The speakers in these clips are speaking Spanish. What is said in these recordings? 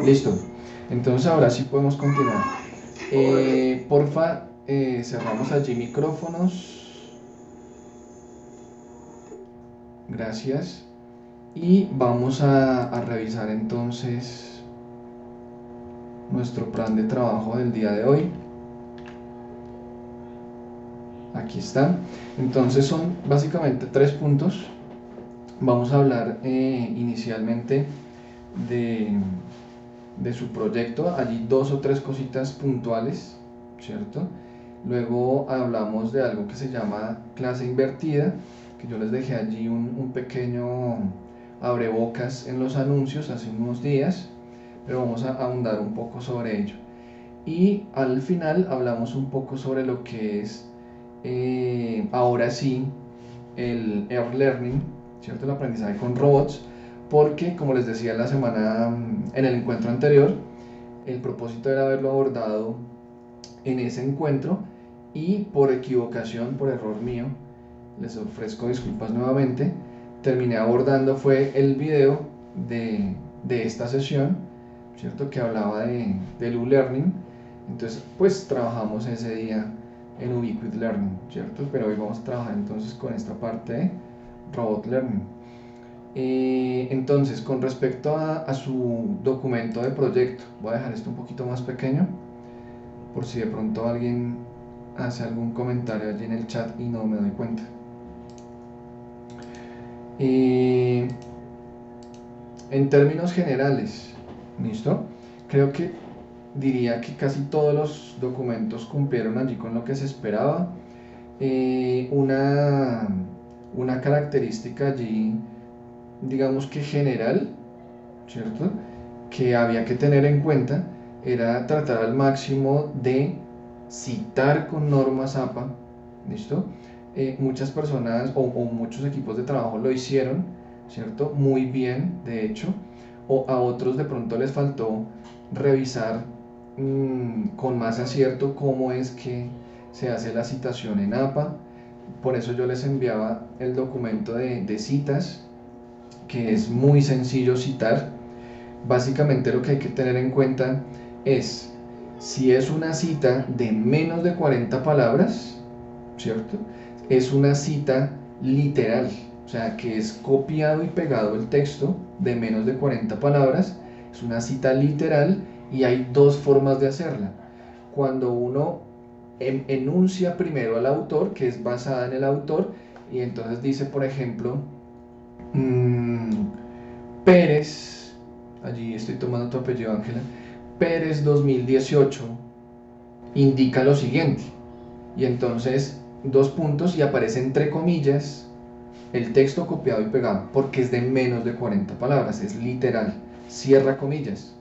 Listo. Entonces ahora sí podemos continuar. Porfa, cerramos allí micrófonos. Gracias. Y vamos a revisar entonces nuestro plan de trabajo del día de hoy. Aquí está. Entonces son básicamente 3 puntos. Vamos a hablar inicialmente de su proyecto, allí 2 o 3 cositas puntuales, ¿cierto? Luego hablamos de algo que se llama clase invertida, que yo les dejé allí un pequeño abrebocas en los anuncios hace unos días, pero vamos a ahondar un poco sobre ello. Y al final hablamos un poco sobre lo que es ahora sí el Air Learning, ¿cierto? El aprendizaje con robots, porque como les decía la semana en el encuentro anterior, el propósito era haberlo abordado en ese encuentro y por equivocación, por error mío, les ofrezco disculpas nuevamente, terminé abordando fue el video de esta sesión, ¿cierto? Que hablaba del U-Learning. Entonces pues trabajamos ese día en Ubiquit Learning, ¿cierto? Pero hoy vamos a trabajar entonces con esta parte de Robot Learning. Entonces, con respecto a su documento de proyecto, voy a dejar esto un poquito más pequeño, por si de pronto alguien hace algún comentario allí en el chat y no me doy cuenta. En términos generales, ¿listo? Creo que diría que casi todos los documentos cumplieron allí con lo que se esperaba. Una característica allí, digamos que general, ¿cierto? Que había que tener en cuenta era tratar al máximo de citar con normas APA, ¿listo? Muchas personas o muchos equipos de trabajo lo hicieron, ¿cierto? Muy bien, de hecho, o a otros de pronto les faltó revisar con más acierto cómo es que se hace la citación en APA. Por eso yo les enviaba el documento de citas, que es muy sencillo citar. Básicamente lo que hay que tener en cuenta es si es una cita de menos de 40 palabras, ¿cierto? Es una cita literal, o sea que es copiado y pegado el texto de menos de 40 palabras, es una cita literal y hay dos formas de hacerla. Cuando uno enuncia primero al autor, que es basada en el autor, y entonces dice, por ejemplo, Pérez, allí estoy tomando tu apellido, Ángela, Pérez 2018 indica lo siguiente, y entonces dos puntos y aparece entre comillas el texto copiado y pegado, porque es de menos de 40 palabras, es literal, cierra comillas,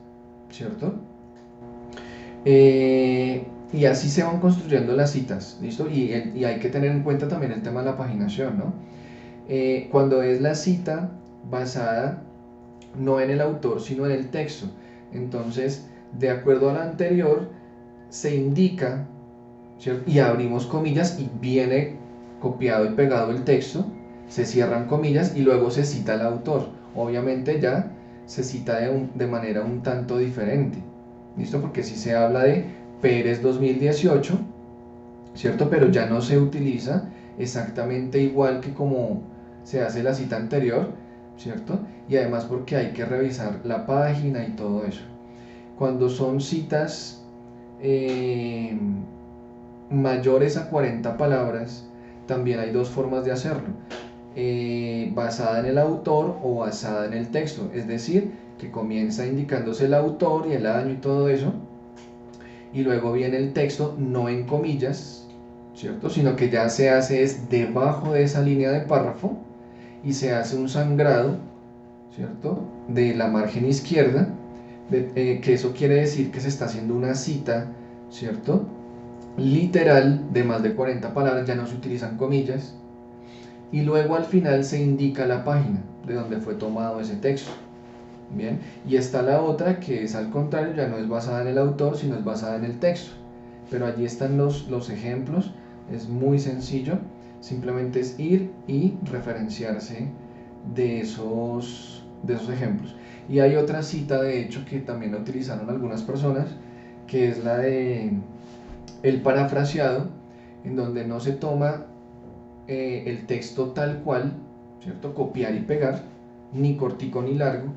¿cierto? Y así se van construyendo las citas, ¿listo? Y hay que tener en cuenta también el tema de la paginación, ¿no? Cuando es la cita basada no en el autor, sino en el texto. Entonces, de acuerdo a la anterior, se indica, ¿cierto? Y abrimos comillas y viene copiado y pegado el texto, se cierran comillas y luego se cita al autor. Obviamente ya se cita de manera un tanto diferente, ¿listo? Porque si se habla de Pérez 2018, ¿cierto? Pero ya no se utiliza exactamente igual que como se hace la cita anterior, ¿cierto? Y además porque hay que revisar la página y todo eso. Cuando son citas mayores a 40 palabras, también hay dos formas de hacerlo. Basada en el autor o basada en el texto, es decir, que comienza indicándose el autor y el año y todo eso, y luego viene el texto no en comillas, ¿cierto? Sino que ya se hace es debajo de esa línea de párrafo y se hace un sangrado, ¿cierto? De la margen izquierda, que eso quiere decir que se está haciendo una cita, ¿cierto? Literal de más de 40 palabras, ya no se utilizan comillas, y luego al final se indica la página de donde fue tomado ese texto. Bien, y está la otra que es al contrario, ya no es basada en el autor, sino es basada en el texto. Pero allí están los ejemplos, es muy sencillo, simplemente es ir y referenciarse de esos ejemplos. Y hay otra cita, de hecho, que también la utilizaron algunas personas, que es la de el parafraseado, en donde no se toma el texto tal cual, ¿cierto? Copiar y pegar, ni cortico ni largo,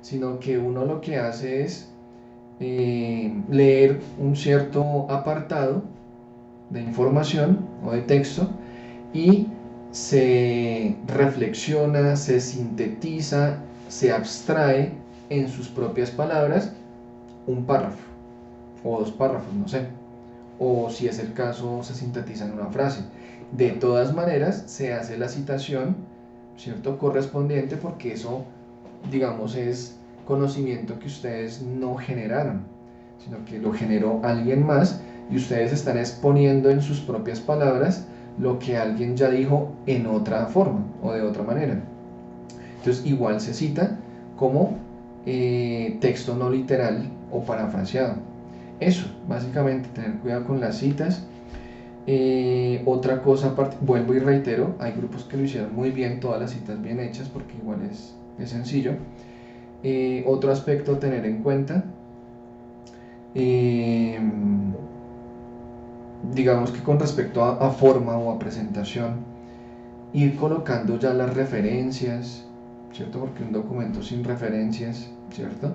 sino que uno lo que hace es leer un cierto apartado de información o de texto y se reflexiona, se sintetiza, se abstrae en sus propias palabras un párrafo o dos párrafos, no sé, o si es el caso se sintetiza en una frase. De todas maneras se hace la citación, ¿cierto?, correspondiente, porque eso, digamos, es conocimiento que ustedes no generaron, sino que lo generó alguien más y ustedes están exponiendo en sus propias palabras lo que alguien ya dijo en otra forma o de otra manera. Entonces igual se cita como texto no literal o parafraseado. Eso, básicamente, tener cuidado con las citas. Otra cosa, vuelvo y reitero, hay grupos que lo hicieron muy bien, todas las citas bien hechas, porque igual es sencillo. Otro aspecto a tener en cuenta, digamos que con respecto a forma o a presentación, ir colocando ya las referencias, ¿cierto? Porque un documento sin referencias, ¿cierto?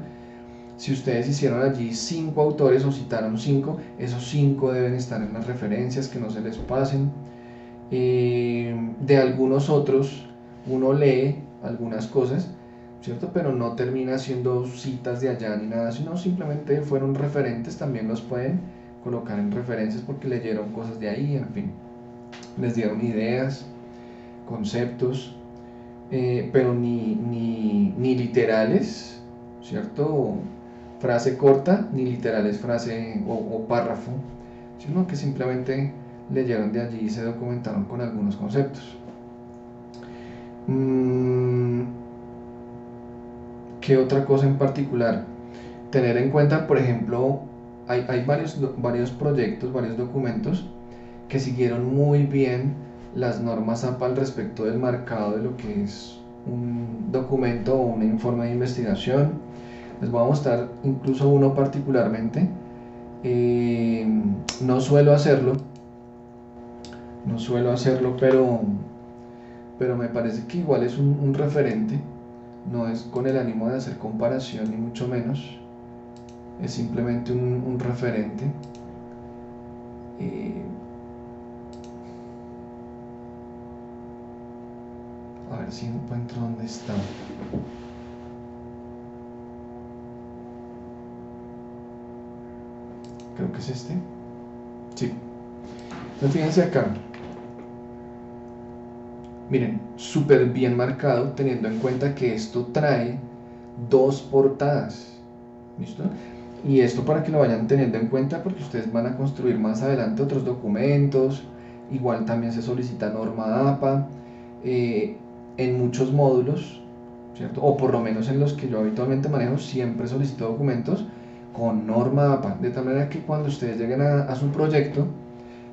Si ustedes hicieron allí 5 autores o citaron 5, esos 5 deben estar en las referencias, que no se les pasen. De algunos otros uno lee algunas cosas, ¿cierto? Pero no termina haciendo citas de allá ni nada, sino simplemente fueron referentes, también los pueden colocar en referencias porque leyeron cosas de ahí, en fin, les dieron ideas, conceptos, pero ni literales, ¿cierto? Frase corta, ni literales frase o párrafo, sino que simplemente leyeron de allí y se documentaron con algunos conceptos. ¿Qué otra cosa en particular? Tener en cuenta, por ejemplo, hay varios proyectos, varios documentos que siguieron muy bien las normas APA al respecto del marcado de lo que es un documento o un informe de investigación. Les voy a mostrar incluso uno particularmente. No suelo hacerlo, pero me parece que igual es un referente. No es con el ánimo de hacer comparación, ni mucho menos. Es simplemente un referente. A ver si encuentro dónde está. Creo que es este. Sí. Entonces fíjense acá. Miren, súper bien marcado, teniendo en cuenta que esto trae 2 portadas. ¿Listo? Y esto para que lo vayan teniendo en cuenta, porque ustedes van a construir más adelante otros documentos. Igual también se solicita norma APA en muchos módulos, ¿cierto? O por lo menos en los que yo habitualmente manejo, siempre solicito documentos con norma APA, de tal manera que cuando ustedes lleguen a su proyecto,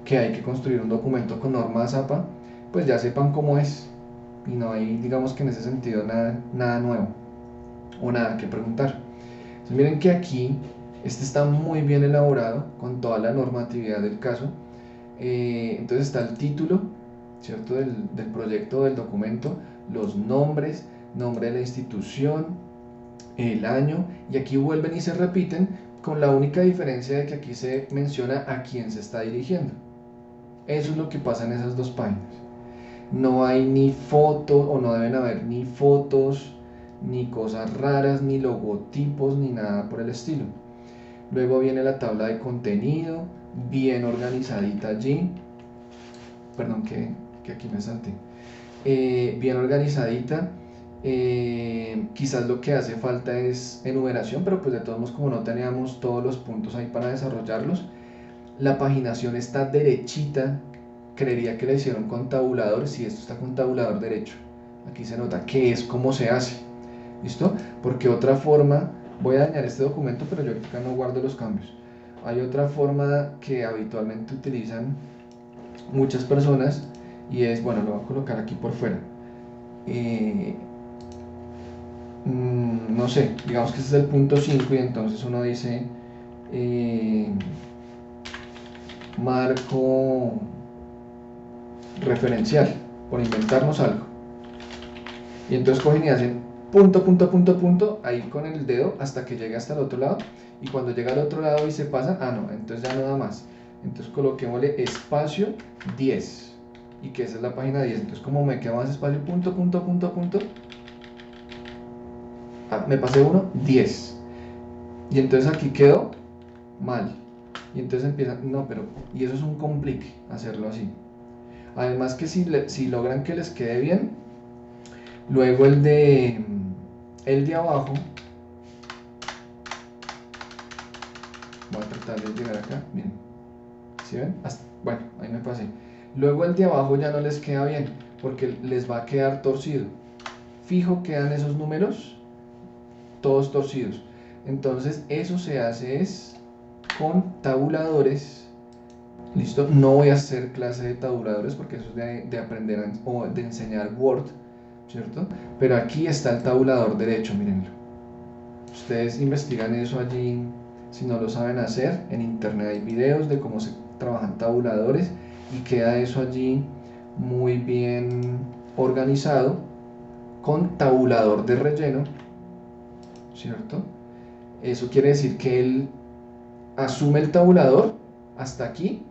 que hay que construir un documento con normas APA, pues ya sepan cómo es, y no hay, digamos que en ese sentido, nada nuevo o nada que preguntar. Entonces miren que aquí este está muy bien elaborado con toda la normatividad del caso. Entonces está el título, ¿cierto?, del proyecto, del documento, los nombres, nombre de la institución, el año, y aquí vuelven y se repiten, con la única diferencia de que aquí se menciona a quién se está dirigiendo. Eso es lo que pasa en esas 2 páginas. No hay ni fotos, o no deben haber ni fotos, ni cosas raras, ni logotipos, ni nada por el estilo. Luego viene la tabla de contenido, bien organizadita allí. Perdón que aquí me salté. Bien organizadita. Quizás lo que hace falta es enumeración, pero pues de todos modos, como no teníamos todos los puntos ahí para desarrollarlos, la paginación está derechita. Creería que la hicieron con tabulador. Si esto está con tabulador derecho, aquí se nota que es como se hace. ¿Listo? Porque otra forma, voy a dañar este documento, pero yo acá no guardo los cambios. Hay otra forma que habitualmente utilizan muchas personas, y es, bueno, lo voy a colocar aquí por fuera. no sé, digamos que este es el punto 5 y entonces uno dice marco referencial, por inventarnos algo. Y entonces cogen y hacen punto, punto, punto, punto, ahí con el dedo hasta que llegue hasta el otro lado. Y cuando llega al otro lado y se pasan, no, entonces ya no da más. Entonces coloquémosle espacio 10. Y que esa es la página 10. Entonces como me queda más espacio, punto, punto, punto, punto. Me pasé uno, 10. Y entonces aquí quedó mal. Y entonces empiezan, no, pero, y eso es un complique, hacerlo así. Además que si logran que les quede bien, luego el de abajo, voy a tratar de llegar acá, miren, ¿sí ven? Bueno, ahí me pasé. Luego el de abajo ya no les queda bien, porque les va a quedar torcido. Fijo quedan esos números, todos torcidos. Entonces eso se hace es con tabuladores. Listo, no voy a hacer clase de tabuladores porque eso es de aprender o de enseñar Word, ¿cierto? Pero aquí está el tabulador derecho, mírenlo. Ustedes investigan eso allí, si no lo saben hacer, en internet hay videos de cómo se trabajan tabuladores y queda eso allí muy bien organizado con tabulador de relleno, ¿cierto? Eso quiere decir que él asume el tabulador hasta aquí.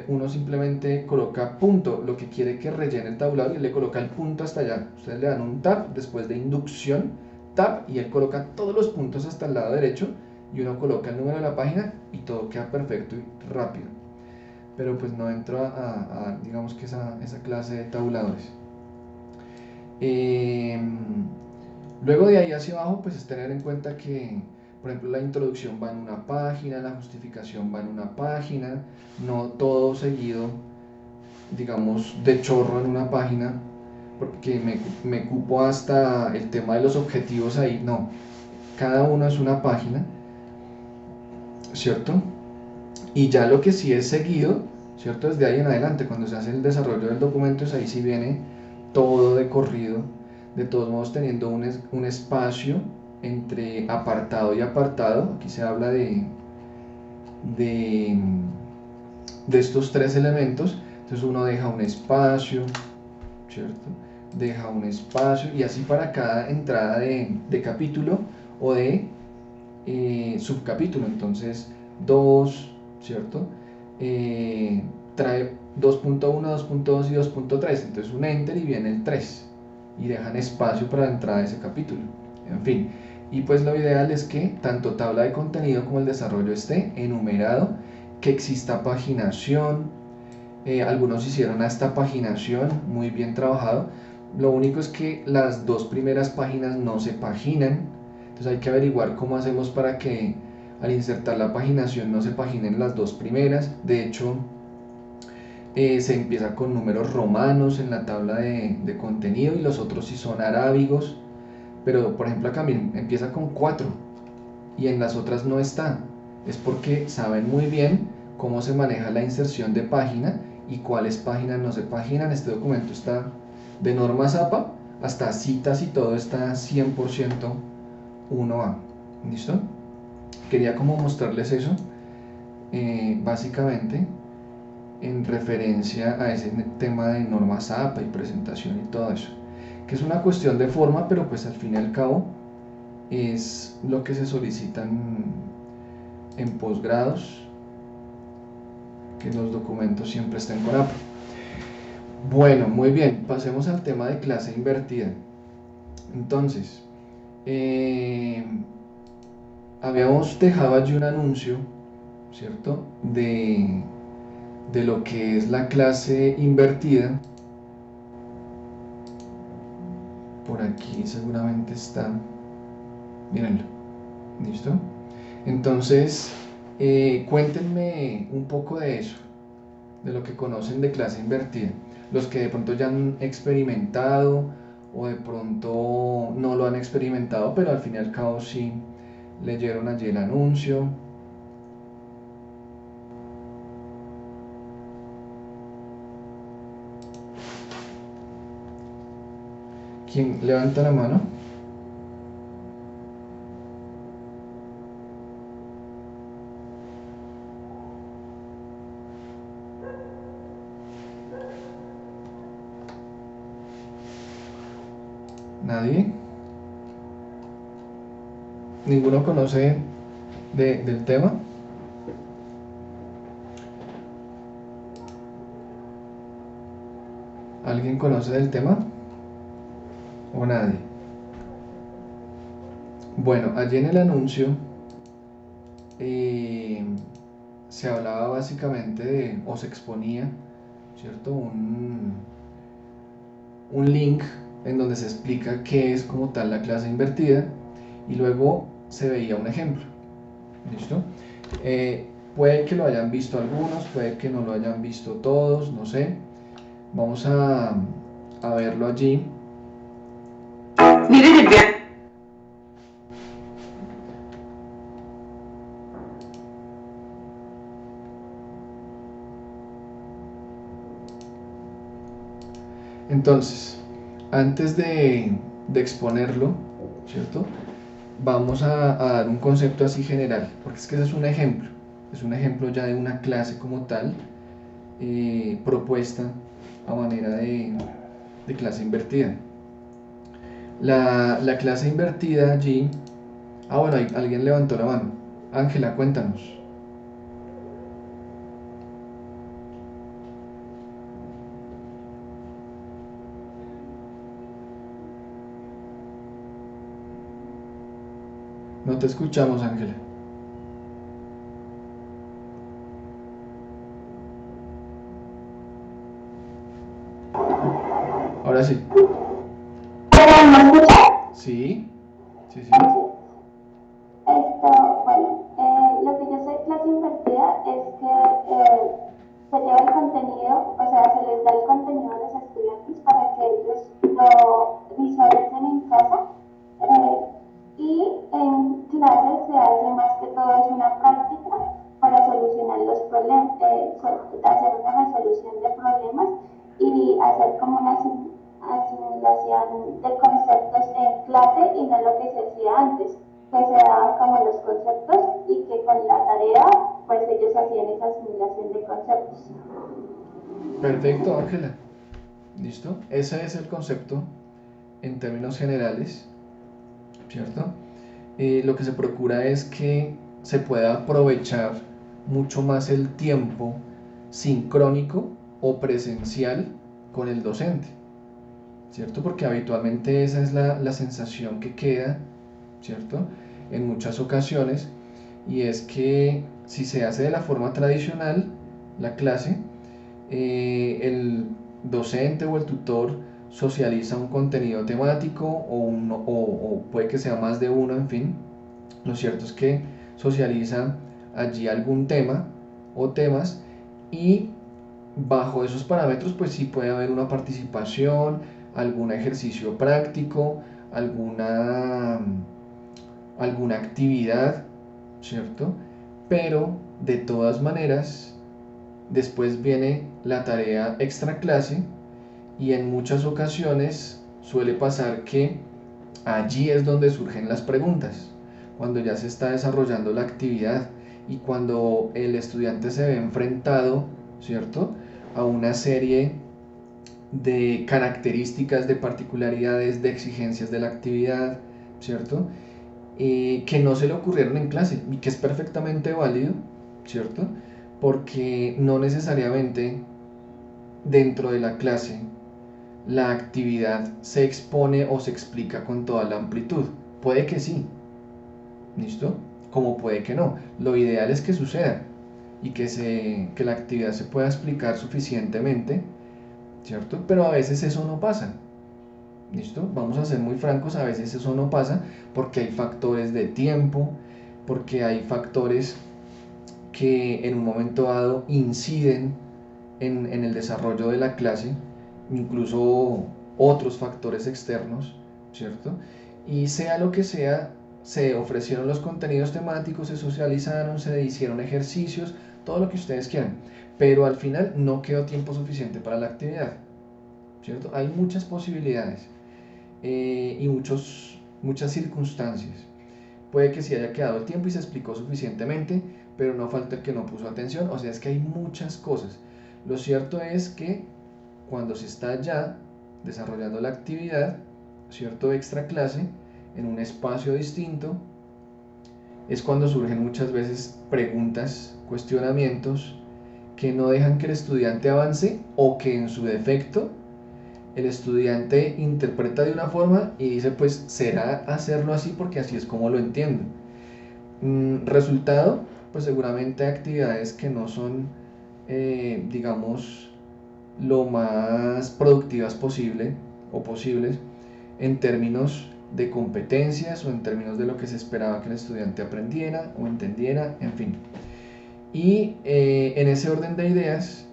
Uno simplemente coloca punto, lo que quiere que rellene el tabulador, y le coloca el punto hasta allá. Ustedes le dan un tab después de inducción, tab, y él coloca todos los puntos hasta el lado derecho, y uno coloca el número de la página y todo queda perfecto y rápido. Pero pues no entro a digamos que esa clase de tabuladores. Luego de ahí hacia abajo, pues es tener en cuenta que, por ejemplo, la introducción va en una página, la justificación va en una página, no todo seguido, digamos, de chorro en una página, porque me cupo hasta el tema de los objetivos ahí, no, cada uno es una página, ¿cierto? Y ya lo que sí es seguido, ¿cierto? Desde ahí en adelante, cuando se hace el desarrollo del documento, ahí sí viene todo de corrido, de todos modos teniendo un espacio entre apartado y apartado. Aquí se habla de, de estos tres elementos, entonces uno deja un espacio, ¿cierto? Deja un espacio y así para cada entrada de capítulo o de subcapítulo. Entonces 2, ¿cierto? Trae 2.1, 2.2 y 2.3, entonces un enter y viene el 3 y dejan espacio para la entrada de ese capítulo, en fin. Y pues lo ideal es que tanto tabla de contenido como el desarrollo esté enumerado, que exista paginación. Algunos hicieron esta paginación muy bien trabajado. Lo único es que las dos primeras páginas no se paginan, entonces hay que averiguar cómo hacemos para que al insertar la paginación no se paginen las dos primeras. De hecho, se empieza con números romanos en la tabla de contenido y los otros sí son arábigos, pero por ejemplo acá miren, empieza con 4 y en las otras no está. Es porque saben muy bien cómo se maneja la inserción de página y cuáles páginas no se paginan. Este documento está de norma ZAPA, hasta citas y todo está 100% 1A. ¿Listo? Quería como mostrarles eso, básicamente en referencia a ese tema de norma ZAPA y presentación y todo eso, que es una cuestión de forma, pero pues al fin y al cabo es lo que se solicita en posgrados, que los documentos siempre estén con APA. Bueno, muy bien, pasemos al tema de clase invertida. Entonces, habíamos dejado allí un anuncio, ¿cierto? De lo que es la clase invertida. Por aquí seguramente está, mírenlo, ¿listo? Entonces, cuéntenme un poco de eso, de lo que conocen de clase invertida. Los que de pronto ya han experimentado o de pronto no lo han experimentado, pero al fin y al cabo sí leyeron allí el anuncio. ¿Quién levanta la mano? ¿Nadie? ¿Ninguno conoce del tema? ¿Alguien conoce del tema? ¿O nadie? Bueno, allí en el anuncio se hablaba básicamente de, o se exponía, ¿cierto? Un link en donde se explica qué es como tal la clase invertida y luego se veía un ejemplo. ¿Listo? Puede que lo hayan visto algunos, puede que no lo hayan visto todos, no sé. Vamos a verlo allí. Entonces, antes de exponerlo, ¿cierto? Vamos a dar un concepto así general, porque es que ese es un ejemplo ya de una clase como tal, propuesta a manera de clase invertida. La clase invertida allí, bueno, alguien levantó la mano. Ángela, cuéntanos. No te escuchamos, Ángela. Ahora sí. Sí, sí, sí. Bueno, lo que yo sé de clase invertida es que se lleva el contenido, o sea, se les da el contenido a los estudiantes para que ellos lo visualicen en casa y en clases se hace más que todo es una práctica para solucionar los problemas, hacer una resolución de problemas y hacer como una asimilación de conceptos en clase y no lo que se hacía antes, que se daban como los conceptos y que con la tarea pues ellos hacían esa asimilación de conceptos. Perfecto, Ángela. ¿Listo? Ese es el concepto en términos generales, ¿cierto? Lo que se procura es que se pueda aprovechar mucho más el tiempo sincrónico o presencial con el docente, ¿cierto? Porque habitualmente esa es la sensación que queda, ¿cierto? En muchas ocasiones, y es que si se hace de la forma tradicional, la clase, el docente o el tutor socializa un contenido temático o puede que sea más de uno, en fin. Lo cierto es que socializa allí algún tema o temas y bajo esos parámetros pues sí puede haber una participación, algún ejercicio práctico, alguna actividad, ¿cierto? Pero de todas maneras después viene la tarea extra clase y en muchas ocasiones suele pasar que allí es donde surgen las preguntas, cuando ya se está desarrollando la actividad y cuando el estudiante se ve enfrentado, ¿cierto?, a una serie de características, de particularidades, de exigencias de la actividad, ¿cierto?, que no se le ocurrieron en clase y que es perfectamente válido, ¿cierto?, porque no necesariamente dentro de la clase la actividad se expone o se explica con toda la amplitud. Puede que sí, ¿listo? Como puede que no. Lo ideal es que suceda y que la actividad se pueda explicar suficientemente, ¿cierto? Pero a veces eso no pasa, ¿listo? Vamos a ser muy francos, a veces eso no pasa porque hay factores de tiempo, porque hay factores que en un momento dado inciden en el desarrollo de la clase, incluso otros factores externos, ¿cierto? Y sea lo que sea, se ofrecieron los contenidos temáticos, se socializaron, se hicieron ejercicios, todo lo que ustedes quieran, pero al final no quedó tiempo suficiente para la actividad, ¿cierto? Hay muchas posibilidades y muchas circunstancias. Puede que sí haya quedado el tiempo y se explicó suficientemente, pero no falta el que no puso atención, o sea, es que hay muchas cosas. Lo cierto es que cuando se está ya desarrollando la actividad, ¿cierto?, extra clase, en un espacio distinto, es cuando surgen muchas veces preguntas, cuestionamientos que no dejan que el estudiante avance, o que en su defecto el estudiante interpreta de una forma y dice, pues será hacerlo así porque así es como lo entiendo. Resultado, pues seguramente actividades que no son, digamos, lo más productivas posible o posibles en términos de competencias o en términos de lo que se esperaba que el estudiante aprendiera o entendiera, en fin. Y en ese orden de ideas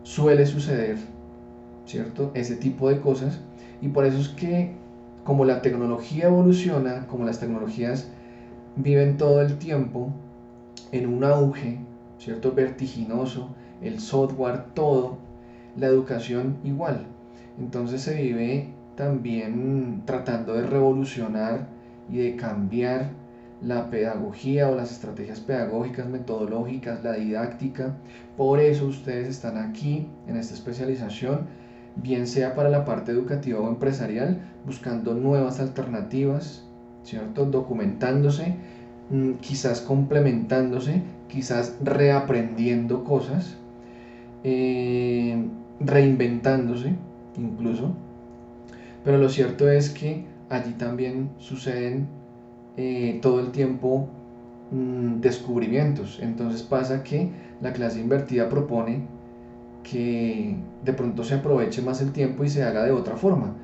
suele suceder, ¿cierto?, ese tipo de cosas, y por eso es que como la tecnología evoluciona, como las tecnologías viven todo el tiempo en un auge, ¿cierto?, vertiginoso, el software, todo, la educación igual. Entonces se vive también tratando de revolucionar y de cambiar la pedagogía o las estrategias pedagógicas, metodológicas, la didáctica. Por eso ustedes están aquí en esta especialización, bien sea para la parte educativa o empresarial, buscando nuevas alternativas, ¿cierto?, documentándose, quizás complementándose, quizás reaprendiendo cosas, reinventándose incluso. Pero lo cierto es que allí también suceden todo el tiempo descubrimientos. Entonces pasa que la clase invertida propone que de pronto se aproveche más el tiempo y se haga de otra forma.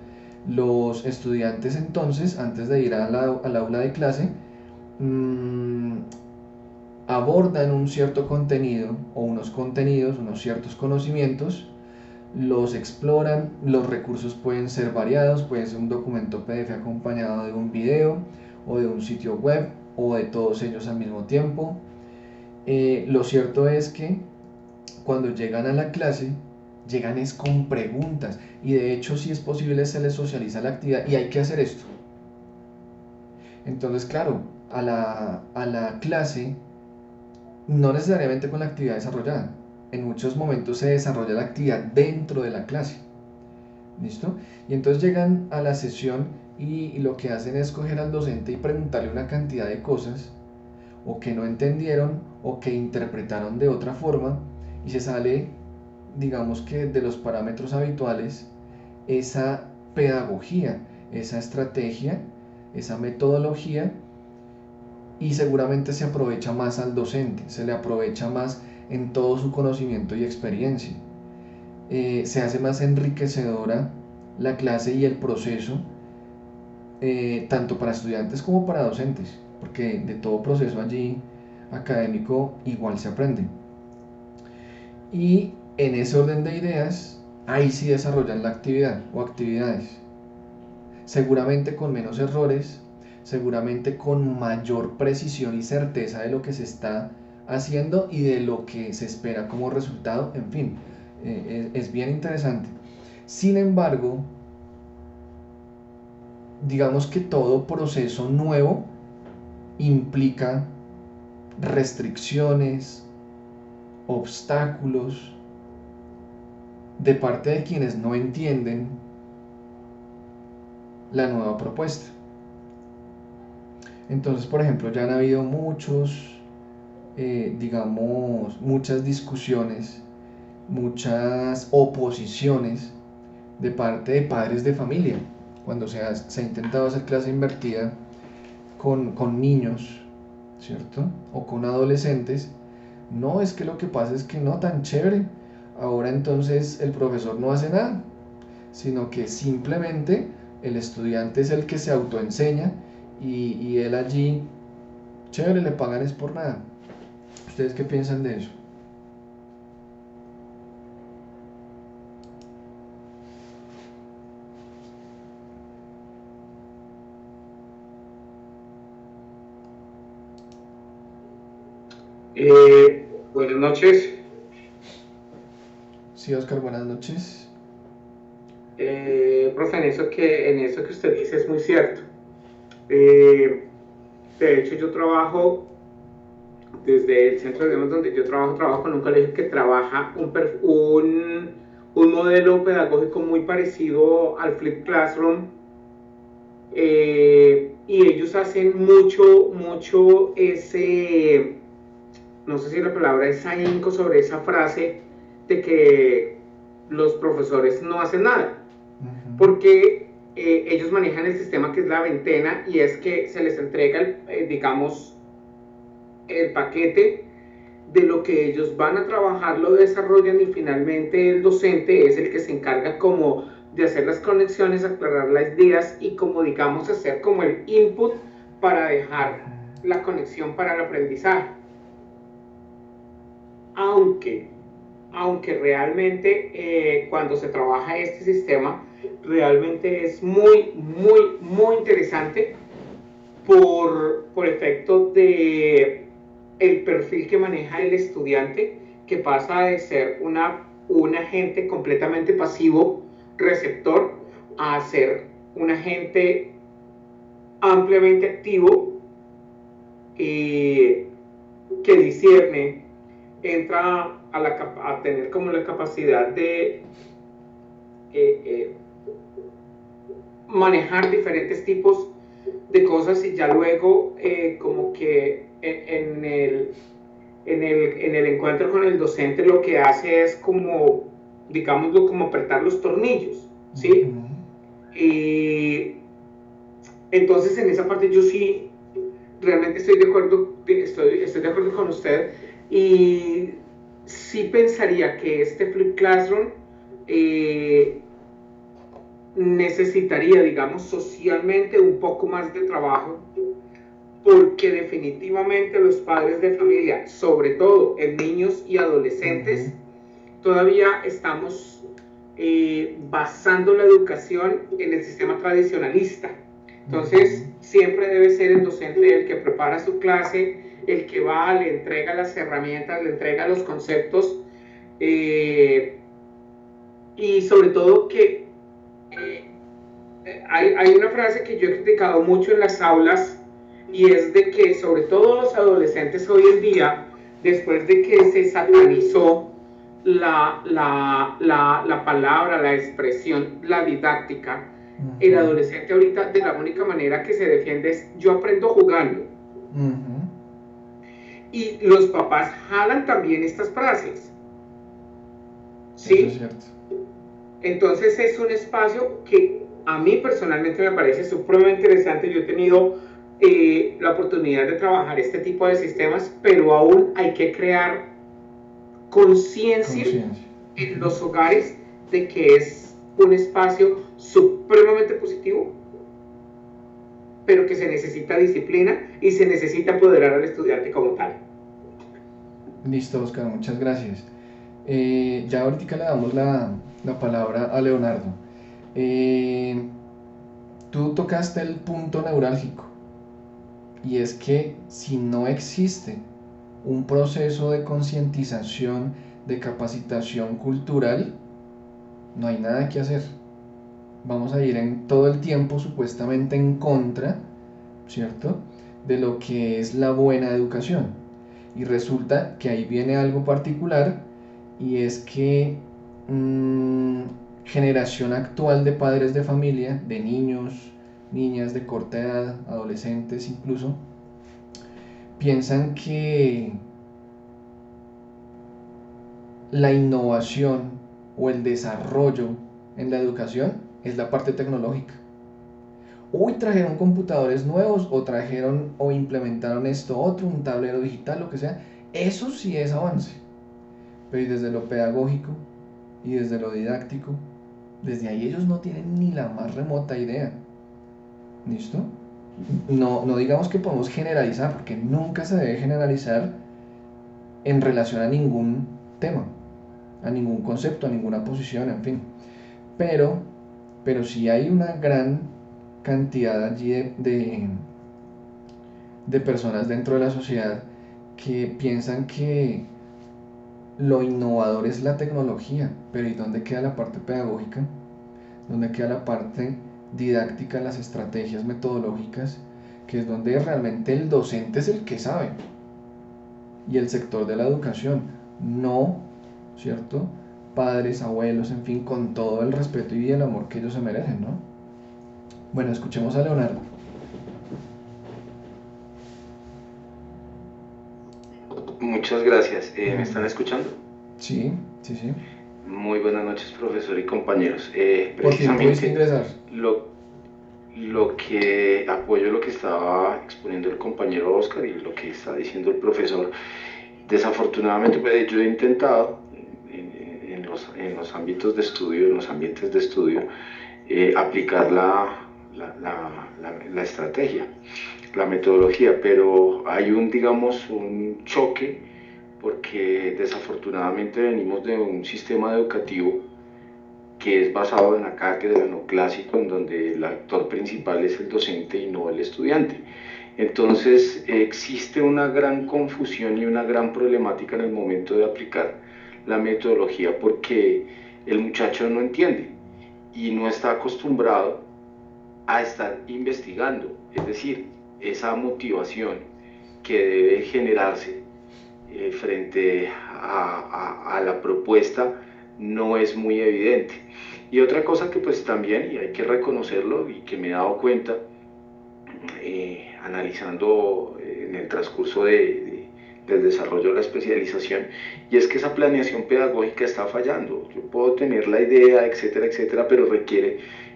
Los estudiantes entonces, antes de ir al aula de clase, abordan un cierto contenido o unos contenidos, unos ciertos conocimientos, los exploran. Los recursos pueden ser variados, puede ser un documento PDF acompañado de un video o de un sitio web o de todos ellos al mismo tiempo. Lo cierto es que cuando llegan a la clase, llegan es con preguntas, y de hecho, si es posible, se les socializa la actividad y hay que hacer esto. Entonces, claro, a la clase, no necesariamente con la actividad desarrollada, en muchos momentos se desarrolla la actividad dentro de la clase. ¿Listo? Y entonces llegan a la sesión y lo que hacen es coger al docente y preguntarle una cantidad de cosas, o que no entendieron o que interpretaron de otra forma, y se sale, digamos que de los parámetros habituales, esa pedagogía, esa estrategia, esa metodología, y seguramente se aprovecha más al docente, se le aprovecha más en todo su conocimiento y experiencia. Se hace más enriquecedora la clase y el proceso, tanto para estudiantes como para docentes, porque de todo proceso allí académico igual se aprende. Y en ese orden de ideas, ahí sí desarrollan la actividad o actividades, seguramente con menos errores, seguramente con mayor precisión y certeza de lo que se está haciendo y de lo que se espera como resultado, en fin, es bien interesante. Sin embargo, digamos que todo proceso nuevo implica restricciones, obstáculos de parte de quienes no entienden la nueva propuesta. Entonces, por ejemplo, ya han habido muchas discusiones, muchas oposiciones de parte de padres de familia, cuando se ha intentado hacer clase invertida con niños, ¿cierto?, o con adolescentes. No, es que lo que pasa es que no, tan chévere, ahora entonces el profesor no hace nada, sino que simplemente el estudiante es el que se autoenseña, y él allí, chévere, le pagan es por nada. ¿Ustedes qué piensan de eso? Buenas noches. Sí, Oscar, buenas noches. Profe, en eso que usted dice es muy cierto. De hecho, yo trabajo desde el centro de idiomas donde yo trabajo con un colegio que trabaja un modelo pedagógico muy parecido al Flip Classroom, y ellos hacen mucho ese, no sé si la palabra es ahínco sobre esa frase de que los profesores no hacen nada, porque ellos manejan el sistema que es la ventena, y es que se les entrega, digamos, el paquete de lo que ellos van a trabajar, lo desarrollan, y finalmente el docente es el que se encarga como de hacer las conexiones, aclarar las ideas y como digamos hacer como el input para dejar la conexión para el aprendizaje. Aunque realmente cuando se trabaja este sistema realmente es muy interesante por efecto de el perfil que maneja el estudiante, que pasa de ser un agente completamente pasivo, receptor, a ser un agente ampliamente activo, que discierne, entra a tener como la capacidad de manejar diferentes tipos de cosas, y ya luego como que en el encuentro con el docente lo que hace es como, digámoslo, como apretar los tornillos, ¿sí? Y entonces en esa parte yo sí realmente estoy de acuerdo con usted, y sí pensaría que este Flip Classroom necesitaría, digamos, socialmente un poco más de trabajo, porque definitivamente los padres de familia, sobre todo en niños y adolescentes, todavía estamos basando la educación en el sistema tradicionalista. Entonces, siempre debe ser el docente el que prepara su clase, el que va, le entrega las herramientas, le entrega los conceptos, y sobre todo que hay una frase que yo he criticado mucho en las aulas, y es de que sobre todo los adolescentes hoy en día, después de que se satanizó la palabra, la expresión, la didáctica, el adolescente ahorita de la única manera que se defiende es: yo aprendo jugando. Y los papás jalan también estas frases, ¿sí? Eso es cierto. Entonces es un espacio que a mí personalmente me parece supremamente interesante. Yo he tenido la oportunidad de trabajar este tipo de sistemas, pero aún hay que crear conciencia en los hogares de que es un espacio supremamente positivo, pero que se necesita disciplina y se necesita empoderar al estudiante como tal. Listo, Oscar, muchas gracias. Ya ahorita le damos la palabra a Leonardo. Tú tocaste el punto neurálgico, y es que si no existe un proceso de concientización, de capacitación cultural, no hay nada que hacer. Vamos a ir en todo el tiempo supuestamente en contra, ¿cierto?, de lo que es la buena educación. Y resulta que ahí viene algo particular, y es que generación actual de padres de familia, de niños, niñas de corta edad, adolescentes incluso, piensan que la innovación o el desarrollo en la educación es la parte tecnológica. Hoy trajeron computadores nuevos, o trajeron o implementaron esto otro, un tablero digital, lo que sea. Eso sí es avance. Pero y desde lo pedagógico y desde lo didáctico, desde ahí ellos no tienen ni la más remota idea. ¿Listo? No digamos que podemos generalizar, porque nunca se debe generalizar en relación a ningún tema, a ningún concepto, a ninguna posición, en fin. Pero sí hay una gran cantidad allí de personas dentro de la sociedad que piensan que lo innovador es la tecnología, pero ¿y dónde queda la parte pedagógica? ¿Dónde queda la parte didáctica, las estrategias metodológicas, que es donde realmente el docente es el que sabe? Y el sector de la educación, no,— padres, abuelos, en fin, con todo el respeto y el amor que ellos se merecen, ¿no? Bueno, escuchemos a Leonardo. Muchas gracias. ¿Me están escuchando? Sí, sí, sí. Muy buenas noches, profesor y compañeros. Por fin pudiste ingresar. Lo que apoyo lo que estaba exponiendo el compañero Oscar y lo que está diciendo el profesor. Desafortunadamente, pues, yo he intentado en los ámbitos de estudio, en los ambientes de estudio, aplicar la estrategia, la metodología, pero hay digamos, un choque porque desafortunadamente venimos de un sistema educativo que es basado en la cátedra, no clásico, en donde el actor principal es el docente y no el estudiante. Entonces existe una gran confusión y una gran problemática en el momento de aplicar la metodología porque el muchacho no entiende y no está acostumbrado a estar investigando, es decir, esa motivación que debe generarse frente a la propuesta no es muy evidente. Y otra cosa que pues también, y hay que reconocerlo y que me he dado cuenta analizando en el transcurso del desarrollo de la especialización, y es que esa planeación pedagógica está fallando. Yo puedo tener la idea, etcétera, etcétera, pero requiere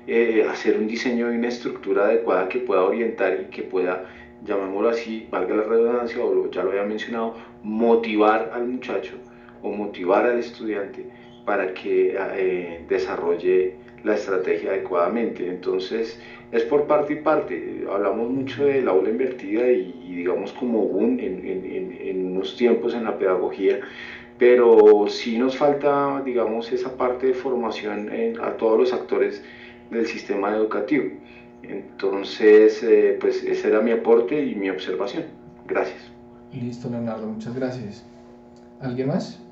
hacer un diseño de una estructura adecuada que pueda orientar y que pueda, llamémoslo así, valga la redundancia, o ya lo había mencionado, motivar al muchacho o motivar al estudiante para que desarrolle la estrategia adecuadamente. Entonces, es por parte y parte. Hablamos mucho del aula invertida y digamos como boom en unos tiempos en la pedagogía, pero sí nos falta, digamos, esa parte de formación a todos los actores del sistema educativo. Entonces, pues ese era mi aporte y mi observación. Gracias. Listo, Leonardo, muchas gracias. ¿Alguien más?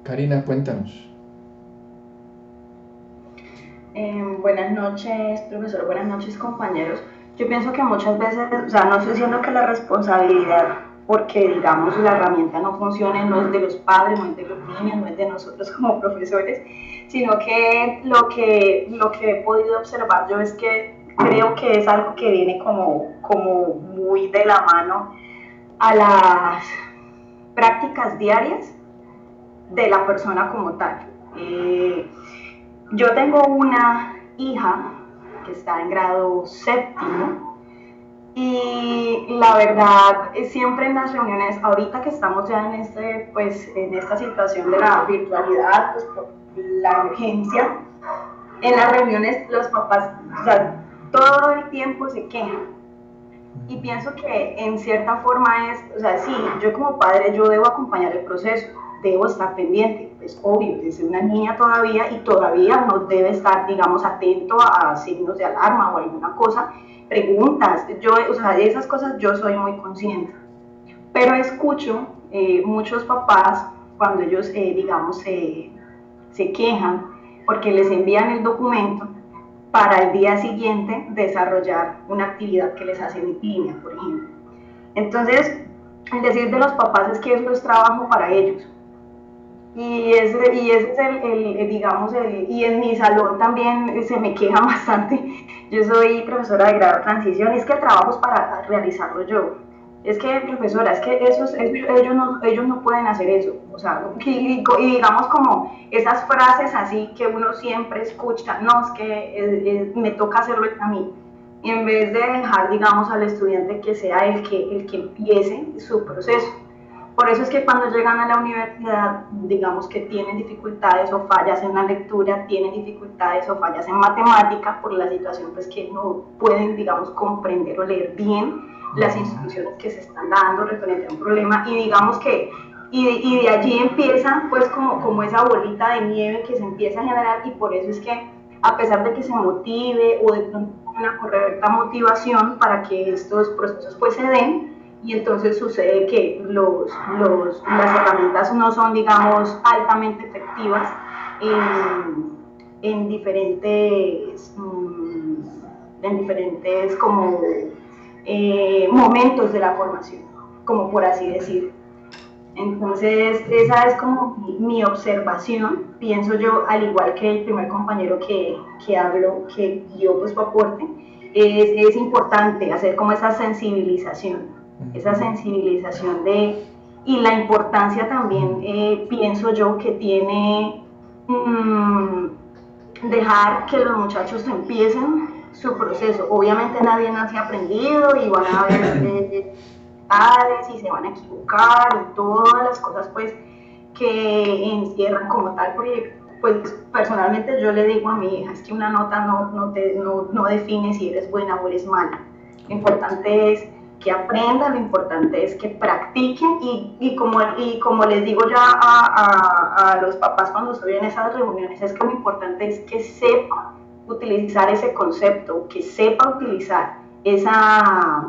Karina, cuéntanos. Buenas noches, profesor, buenas noches, compañeros. Yo pienso que muchas veces, o sea, no estoy diciendo que la responsabilidad, porque digamos la herramienta no funcione, no es de los padres, no es de los niños, no es de nosotros como profesores, sino que lo que he podido observar yo es que creo que es algo que viene como muy de la mano a las prácticas diarias de la persona como tal. Yo tengo una hija que está en grado séptimo y la verdad siempre en las reuniones, ahorita que estamos ya en esta situación de la virtualidad, pues por la urgencia, en las reuniones los papás, o sea, todo el tiempo se quejan. Y pienso que en cierta forma o sea, sí, yo como padre yo debo acompañar el proceso, debo estar pendiente, es obvio, es una niña todavía y todavía uno debe estar, digamos, atento a signos de alarma o alguna cosa, preguntas, o sea, de esas cosas yo soy muy consciente. Pero escucho muchos papás cuando ellos, digamos, se quejan porque les envían el documento para el día siguiente desarrollar una actividad que les hacen en línea, por ejemplo. Entonces, el decir de los papás es que eso es trabajo para ellos. Y ese es y en mi salón también se me queja bastante. Yo soy profesora de grado de transición y es que el trabajo es para realizarlo yo. Es que, profesora, es que ellos no pueden hacer eso. O sea, y digamos como esas frases así que uno siempre escucha, no, es que me toca hacerlo a mí. Y en vez de dejar, digamos, al estudiante que sea el que empiece su proceso. Por eso es que cuando llegan a la universidad, digamos que tienen dificultades o fallas en la lectura, tienen dificultades o fallas en matemática, por la situación pues que no pueden, digamos, comprender o leer bien las instrucciones que se están dando referente a un problema, y digamos que y de allí empieza pues como esa bolita de nieve que se empieza a generar, y por eso es que a pesar de que se motive o de pronto una correcta motivación para que estos procesos pues se den, y entonces sucede que las herramientas no son, digamos, altamente efectivas en diferentes como momentos de la formación, como por así decir. Entonces, esa es como mi observación, pienso yo, al igual que el primer compañero que habló, que dio pues su aporte, es importante hacer como esa sensibilización de, y la importancia también, pienso yo, que tiene dejar que los muchachos empiecen su proceso. Obviamente nadie nace aprendido y van a haber y se van a equivocar y todas las cosas pues que encierran como tal, porque pues personalmente yo le digo a mi hija, es que una nota no define si eres buena o eres mala. Lo importante es que aprendan, lo importante es que practiquen y como les digo ya a los papás cuando estoy en esas reuniones, es que lo importante es que sepa utilizar ese concepto, que sepa utilizar esa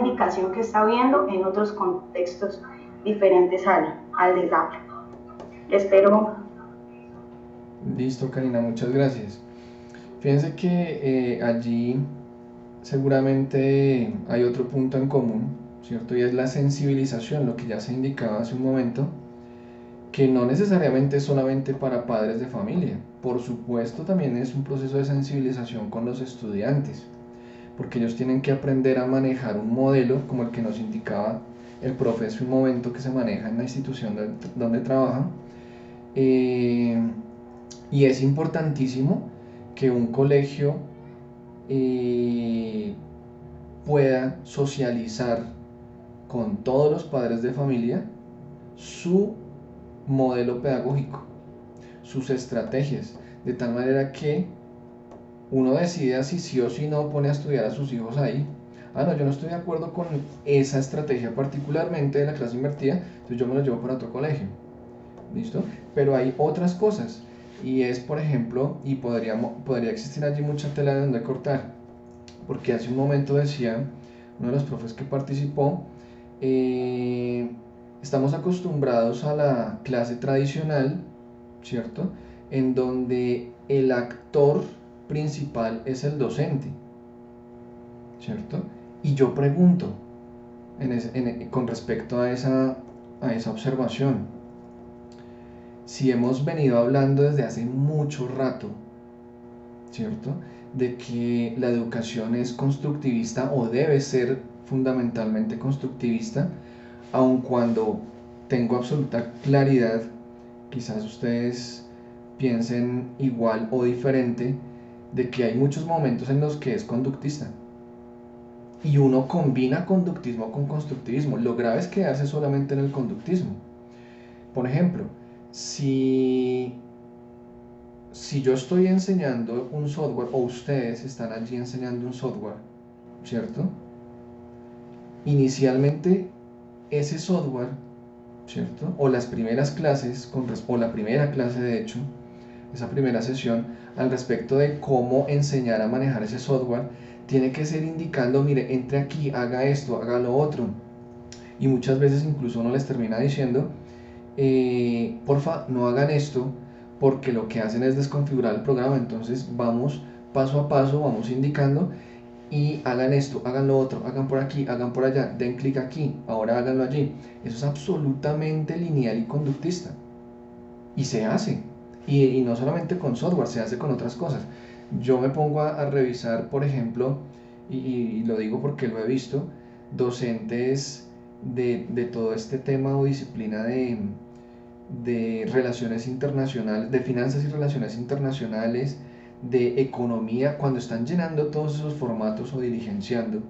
indicación que está viendo en otros contextos diferentes al del aula. Espero. Listo, Karina, muchas gracias. Fíjense que allí seguramente hay otro punto en común, ¿cierto? Y es la sensibilización, lo que ya se indicaba hace un momento, que no necesariamente es solamente para padres de familia. Por supuesto, también es un proceso de sensibilización con los estudiantes, porque ellos tienen que aprender a manejar un modelo como el que nos indicaba el profe hace un momento, que se maneja en la institución donde trabaja. Y es importantísimo que un colegio pueda socializar con todos los padres de familia su modelo pedagógico, sus estrategias, de tal manera que uno decida si sí o si no pone a estudiar a sus hijos ahí. Ah, no, yo no estoy de acuerdo con esa estrategia particularmente de la clase invertida, entonces yo me lo llevo para otro colegio. ¿Listo? Pero hay otras cosas, y es, por ejemplo, y podría existir allí mucha tela de donde cortar, porque hace un momento decía uno de los profes que participó, estamos acostumbrados a la clase tradicional, ¿cierto? En donde el actor principal es el docente, ¿cierto? Y yo pregunto con respecto a esa observación, si hemos venido hablando desde hace mucho rato, ¿cierto?, de que la educación es constructivista o debe ser fundamentalmente constructivista, aun cuando tengo absoluta claridad, quizás ustedes piensen igual o diferente, de que hay muchos momentos en los que es conductista. Y uno combina conductismo con constructivismo. Lo grave es quedarse solamente en el conductismo. Por ejemplo, si yo estoy enseñando un software o ustedes están allí enseñando un software, ¿cierto? Inicialmente ese software, ¿cierto? O las primeras clases, o la primera clase de hecho, esa primera sesión al respecto de cómo enseñar a manejar ese software, tiene que ser indicando, mire, entre aquí, haga esto, haga lo otro. Y muchas veces incluso uno les termina diciendo, porfa, no hagan esto, porque lo que hacen es desconfigurar el programa. Entonces vamos paso a paso, vamos indicando, y hagan esto, hagan lo otro, hagan por aquí, hagan por allá, den clic aquí, ahora háganlo allí. Eso es absolutamente lineal y conductista, y se hace, y no solamente con software, se hace con otras cosas. Yo me pongo a revisar, por ejemplo, y lo digo porque lo he visto, docentes de todo este tema o disciplina de relaciones internacionales, de finanzas y relaciones internacionales, de economía, cuando están llenando todos esos formatos o diligenciando,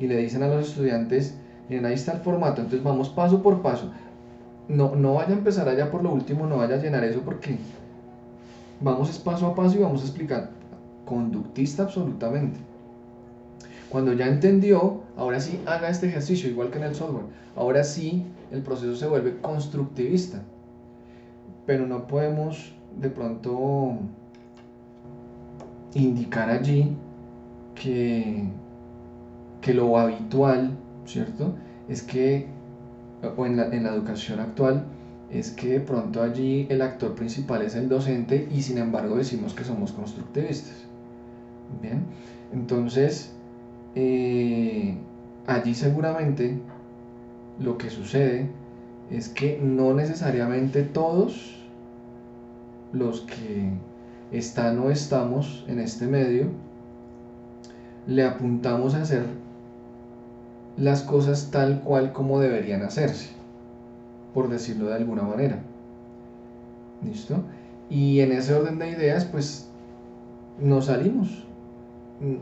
y le dicen a los estudiantes, miren, ahí está el formato, entonces vamos paso por paso, no vaya a empezar allá por lo último, no vaya a llenar eso, porque vamos paso a paso y vamos a explicar. Conductista absolutamente. Cuando ya entendió, ahora sí haga este ejercicio, igual que en el software. Ahora sí el proceso se vuelve constructivista. Pero no podemos de pronto indicar allí que lo habitual, ¿cierto?, es que, o en la educación actual, es que de pronto allí el actor principal es el docente y sin embargo decimos que somos constructivistas. Bien, entonces allí seguramente lo que sucede es que no necesariamente todos los que están o estamos en este medio le apuntamos a hacer las cosas tal cual como deberían hacerse, por decirlo de alguna manera. ¿Listo? Y en ese orden de ideas, pues nos salimos.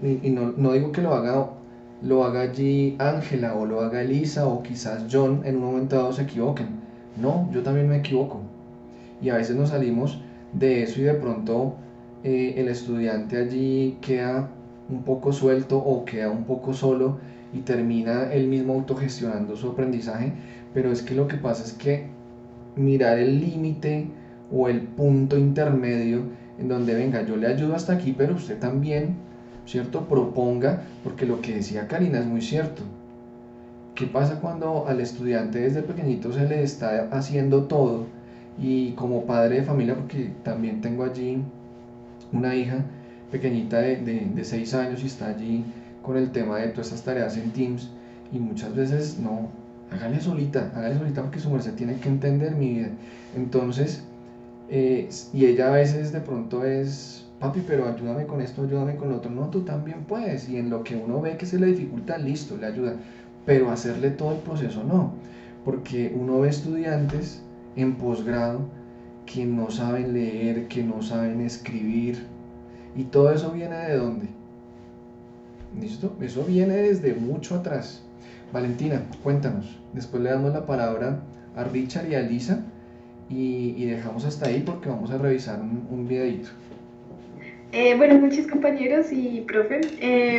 Y no digo que lo haga allí Ángela o lo haga Elisa o quizás John en un momento dado se equivoquen. No, yo también me equivoco. Y a veces nos salimos de eso y de pronto el estudiante allí queda un poco suelto o queda un poco solo y termina él mismo autogestionando su aprendizaje, pero es que lo que pasa es que mirar el límite o el punto intermedio en donde venga, yo le ayudo hasta aquí, pero usted también, ¿cierto? Proponga, porque lo que decía Karina es muy cierto. ¿Qué pasa cuando al estudiante desde pequeñito se le está haciendo todo? Y como padre de familia, porque también tengo allí una hija pequeñita de 6 años y está allí con el tema de todas estas tareas en Teams, y muchas veces no, hágale solita porque su merced tiene que entender mi vida. Entonces, y ella a veces de pronto es, papi, pero ayúdame con esto, ayúdame con lo otro. No, tú también puedes, y en lo que uno ve que se le dificulta, listo, le ayuda, pero hacerle todo el proceso no, porque uno ve estudiantes en posgrado que no saben leer, que no saben escribir, y todo eso viene ¿de dónde? ¿Listo? Eso viene desde mucho atrás. Valentina, cuéntanos. Después le damos la palabra a Richard y a Lisa y dejamos hasta ahí porque vamos a revisar un videito. Buenas noches compañeros y profe.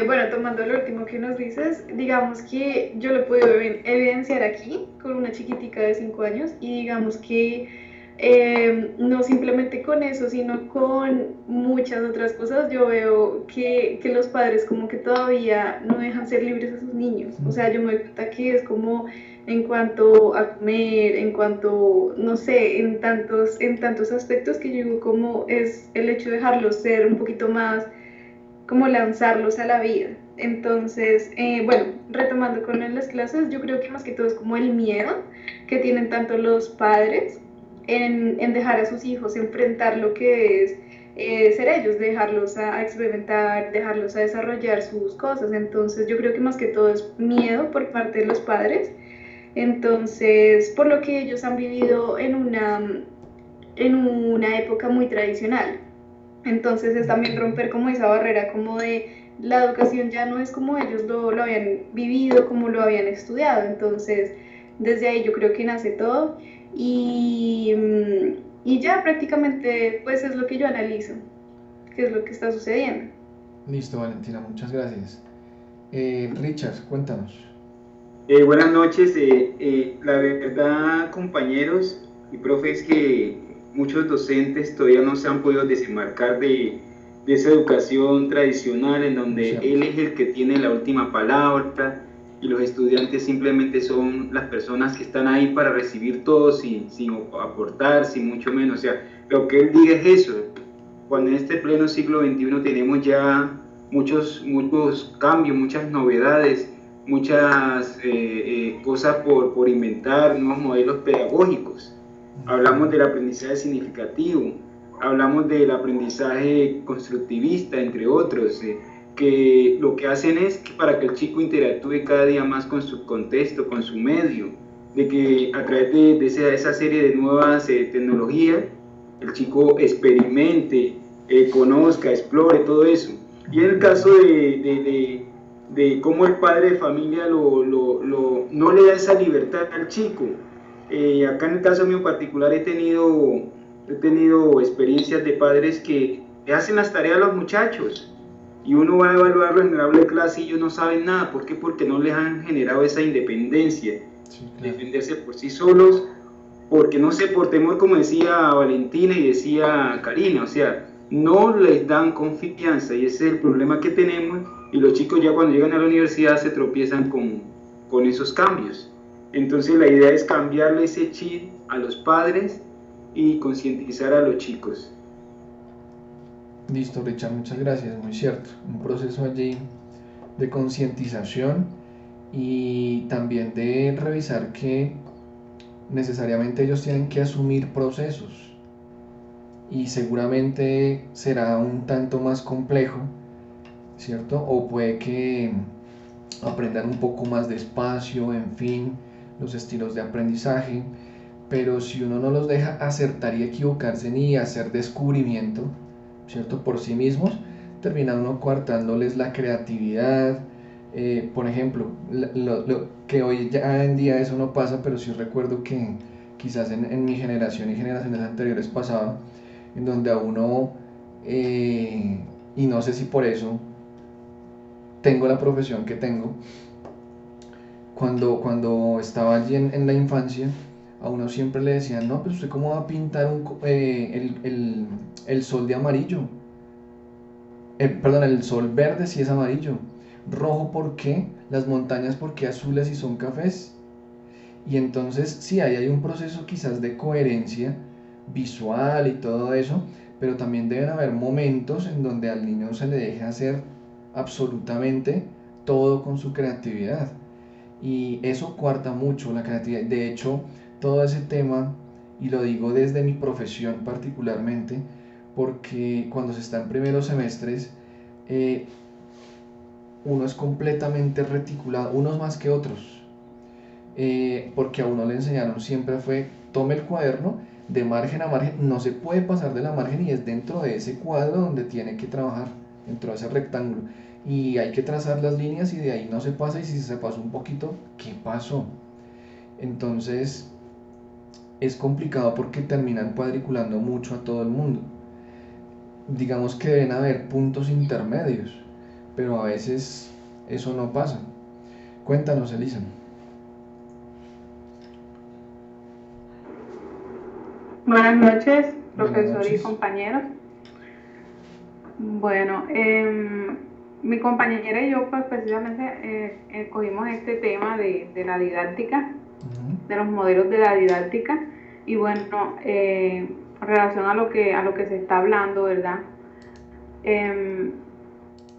Bueno, tomando lo último que nos dices, digamos que yo lo he podido evidenciar aquí con una chiquitica de 5 años y digamos que no simplemente con eso, sino con muchas otras cosas, yo veo que los padres como que todavía no dejan ser libres a sus niños. O sea, yo me doy cuenta que es como en cuanto a comer, en cuanto, no sé, en tantos aspectos que yo digo como es el hecho de dejarlos ser un poquito más, como lanzarlos a la vida. Entonces, bueno, retomando con las clases, yo creo que más que todo es como el miedo que tienen tanto los padres en dejar a sus hijos enfrentar lo que es ser ellos, dejarlos a experimentar, dejarlos a desarrollar sus cosas. Entonces yo creo que más que todo es miedo por parte de los padres. Entonces, por lo que ellos han vivido en una época muy tradicional. Entonces es también romper como esa barrera como de la educación ya no es como ellos lo habían vivido, como lo habían estudiado. Entonces, desde ahí yo creo que nace todo y, y ya prácticamente pues es lo que yo analizo, qué es lo que está sucediendo. Listo, Valentina, muchas gracias. Richard, cuéntanos. Buenas noches. La verdad, compañeros y profes, que muchos docentes todavía no se han podido desenmarcar de esa educación tradicional en donde él es el que tiene la última palabra y los estudiantes simplemente son las personas que están ahí para recibir todo sin aportar, sin mucho menos. O sea, lo que él diga es eso. Cuando en este pleno siglo XXI tenemos ya muchos cambios, muchas novedades, muchas cosas por inventar, nuevos modelos pedagógicos. Hablamos del aprendizaje significativo, hablamos del aprendizaje constructivista, entre otros, que lo que hacen es que para que el chico interactúe cada día más con su contexto, con su medio, de que a través de esa serie de nuevas tecnologías, el chico experimente, conozca, explore todo eso. Y en el caso de cómo el padre de familia no le da esa libertad al chico. Acá en el caso mío particular he tenido experiencias de padres que hacen las tareas a los muchachos y uno va a evaluarlo en el aula de clase y ellos no saben nada. ¿Por qué? Porque no les han generado esa independencia, sí, claro, defenderse por sí solos, porque no sé, por temor, como decía Valentina y decía Karina, o sea, no les dan confianza y ese es el problema que tenemos. Y los chicos ya cuando llegan a la universidad se tropiezan con esos cambios. Entonces la idea es cambiarle ese chip a los padres y concientizar a los chicos. Listo, Richard, muchas gracias, muy cierto. Un proceso allí de concientización y también de revisar que necesariamente ellos tienen que asumir procesos y seguramente será un tanto más complejo, ¿cierto? O puede que aprendan un poco más despacio, en fin, los estilos de aprendizaje, pero si uno no los deja acertar y equivocarse ni hacer descubrimiento, ¿cierto? Por sí mismos, termina uno coartándoles la creatividad. Por ejemplo, que hoy ya en día eso no pasa, pero sí recuerdo que quizás en mi generación y generaciones anteriores pasaba, en donde a uno, y no sé si por eso tengo la profesión que tengo, cuando estaba allí en la infancia, a uno siempre le decían, no, pues usted cómo va a pintar el sol de amarillo, perdón, el sol verde si es amarillo, rojo ¿por qué? Las montañas ¿por qué azules si son cafés? Y entonces sí, ahí hay un proceso quizás de coherencia visual y todo eso, pero también deben haber momentos en donde al niño se le deje hacer absolutamente todo con su creatividad. Y eso coarta mucho la creatividad. De hecho, todo ese tema, y lo digo desde mi profesión particularmente, porque cuando se está en primeros semestres, uno es completamente reticulado, unos más que otros, porque a uno le enseñaron siempre fue, tome el cuaderno, de margen a margen, no se puede pasar de la margen y es dentro de ese cuadro donde tiene que trabajar, dentro de ese rectángulo. Y hay que trazar las líneas y de ahí no se pasa, y si se pasó un poquito, ¿qué pasó? Entonces es complicado porque terminan cuadriculando mucho a todo el mundo. Digamos que deben haber puntos intermedios, pero a veces eso no pasa. Cuéntanos, Elisa. Buenas noches, profesor Buenas noches. y compañeros. Bueno, mi compañera y yo pues precisamente escogimos este tema de la didáctica, de los modelos de la didáctica, y bueno, en relación a lo que se está hablando, ¿verdad?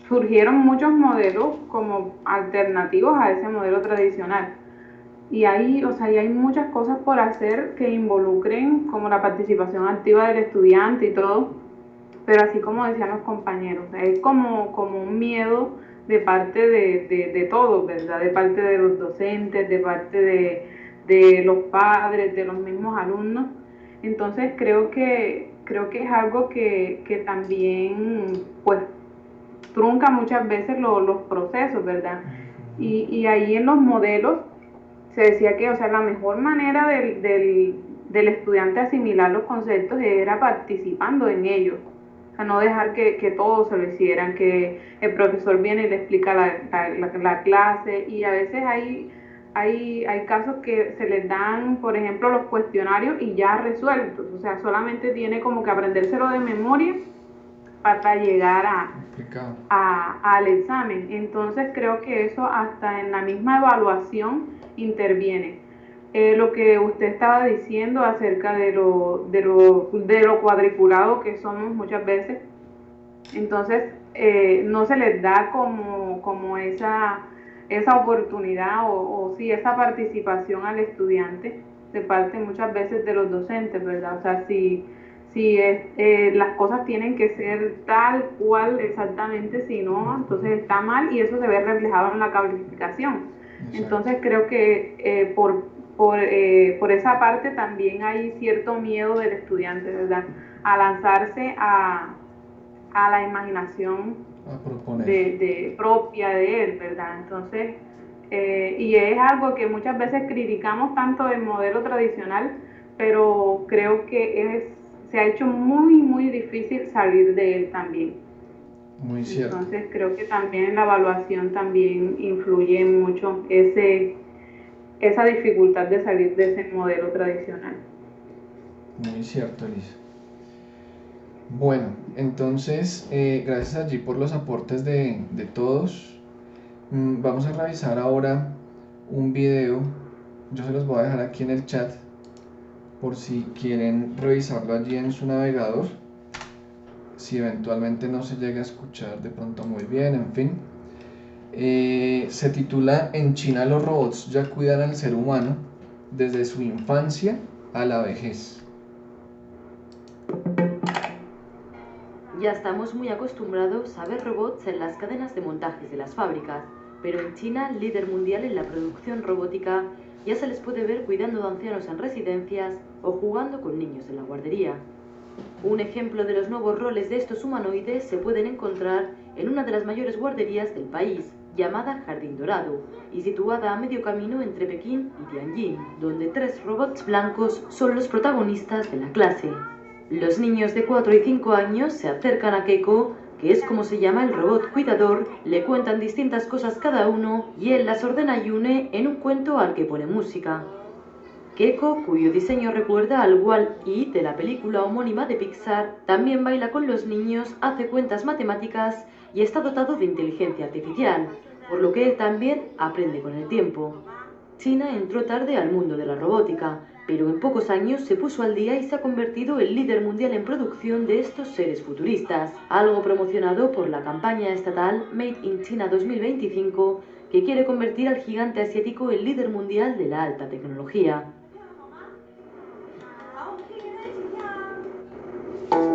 Surgieron muchos modelos como alternativos a ese modelo tradicional. Y hay muchas cosas por hacer que involucren como la participación activa del estudiante y todo, pero así como decían los compañeros, es como un miedo de parte de todos, ¿verdad? De parte de los docentes, de parte de los padres, de los mismos alumnos. Entonces creo que es algo que también pues trunca muchas veces los procesos, ¿verdad? Y ahí en los modelos se decía que, o sea, la mejor manera del estudiante asimilar los conceptos era participando en ellos. O sea, no dejar que todos se lo hicieran, que el profesor viene y le explica la clase, y a veces hay casos que se les dan, por ejemplo, los cuestionarios y ya resueltos. O sea, solamente tiene como que aprendérselo de memoria para llegar al examen. Entonces creo que eso hasta en la misma evaluación interviene. Lo que usted estaba diciendo acerca de lo cuadriculado que somos muchas veces, entonces no se les da como esa oportunidad o sí, esa participación al estudiante de parte muchas veces de los docentes, ¿verdad? O sea, si las cosas tienen que ser tal cual exactamente, si no, entonces está mal y eso se ve reflejado en la calificación. Exacto. Entonces creo que por esa parte también hay cierto miedo del estudiante, ¿verdad? A lanzarse a la imaginación propia de él, ¿verdad? Entonces, y es algo que muchas veces criticamos tanto del modelo tradicional, pero creo que se ha hecho muy, muy difícil salir de él también. Muy cierto. Entonces creo que también la evaluación también influye mucho esa dificultad de salir de ese modelo tradicional. Muy cierto, Elisa. Bueno, entonces, gracias allí por los aportes de todos. Vamos a revisar ahora un video. Yo se los voy a dejar aquí en el chat por si quieren revisarlo allí en su navegador. Si eventualmente no se llega a escuchar de pronto muy bien, en fin. Se titula "En China los robots ya cuidan al ser humano", desde su infancia a la vejez. Ya estamos muy acostumbrados a ver robots en las cadenas de montajes de las fábricas, pero en China, líder mundial en la producción robótica, ya se les puede ver cuidando de ancianos en residencias o jugando con niños en la guardería. Un ejemplo de los nuevos roles de estos humanoides se pueden encontrar en una de las mayores guarderías del país, llamada Jardín Dorado, y situada a medio camino entre Pekín y Tianjin, donde 3 robots blancos son los protagonistas de la clase. Los niños de 4 y 5 años se acercan a Keiko, que es como se llama el robot cuidador, le cuentan distintas cosas cada uno y él las ordena y une en un cuento al que pone música. Keiko, cuyo diseño recuerda al Wall-E de la película homónima de Pixar, también baila con los niños, hace cuentas matemáticas y está dotado de inteligencia artificial, por lo que él también aprende con el tiempo. China entró tarde al mundo de la robótica, pero en pocos años se puso al día y se ha convertido en líder mundial en producción de estos seres futuristas, algo promocionado por la campaña estatal Made in China 2025, que quiere convertir al gigante asiático en líder mundial de la alta tecnología.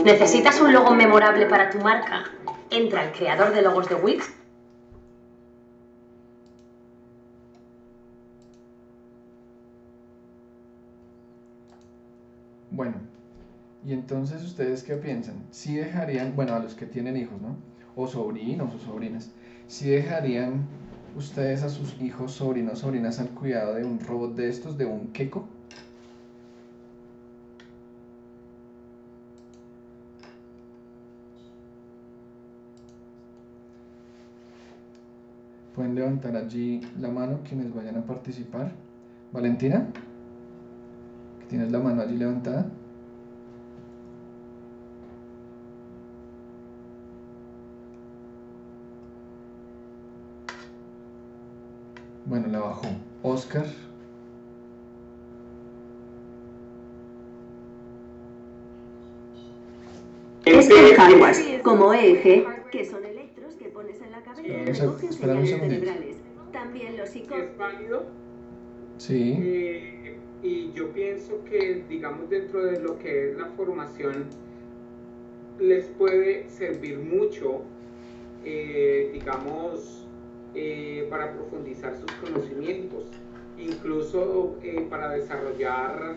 ¿Necesitas un logo memorable para tu marca? Entra al creador de logos de Wix. Bueno, y entonces ustedes qué piensan, si dejarían, bueno, a los que tienen hijos, ¿no? O sobrinos o sobrinas, si dejarían ustedes a sus hijos, sobrinos, sobrinas al cuidado de un robot de estos, de un Keiko. Pueden levantar allí la mano quienes vayan a participar. Valentina, que tienes la mano allí levantada. Bueno, la bajó. Oscar. Es el hardware, como eje, que son electros que pones en la cabeza y recogen Espera un señales segundito. cerebrales. También los psicólogos. ¿Es válido? Sí. Y yo pienso que, digamos, dentro de lo que es la formación, les puede servir mucho, digamos, para profundizar sus conocimientos, incluso para desarrollar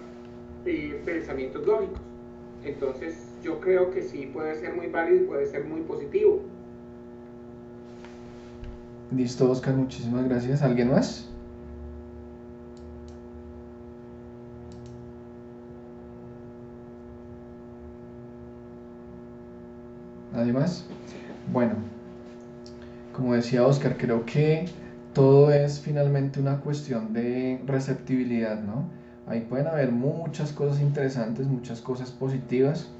pensamientos lógicos. Entonces, yo creo que sí puede ser muy válido y puede ser muy positivo. Listo, Oscar, muchísimas gracias. ¿Alguien más? ¿Nadie más? Bueno, como decía Oscar, creo que todo es finalmente una cuestión de receptibilidad, ¿no? Ahí pueden haber muchas cosas interesantes, muchas cosas positivas.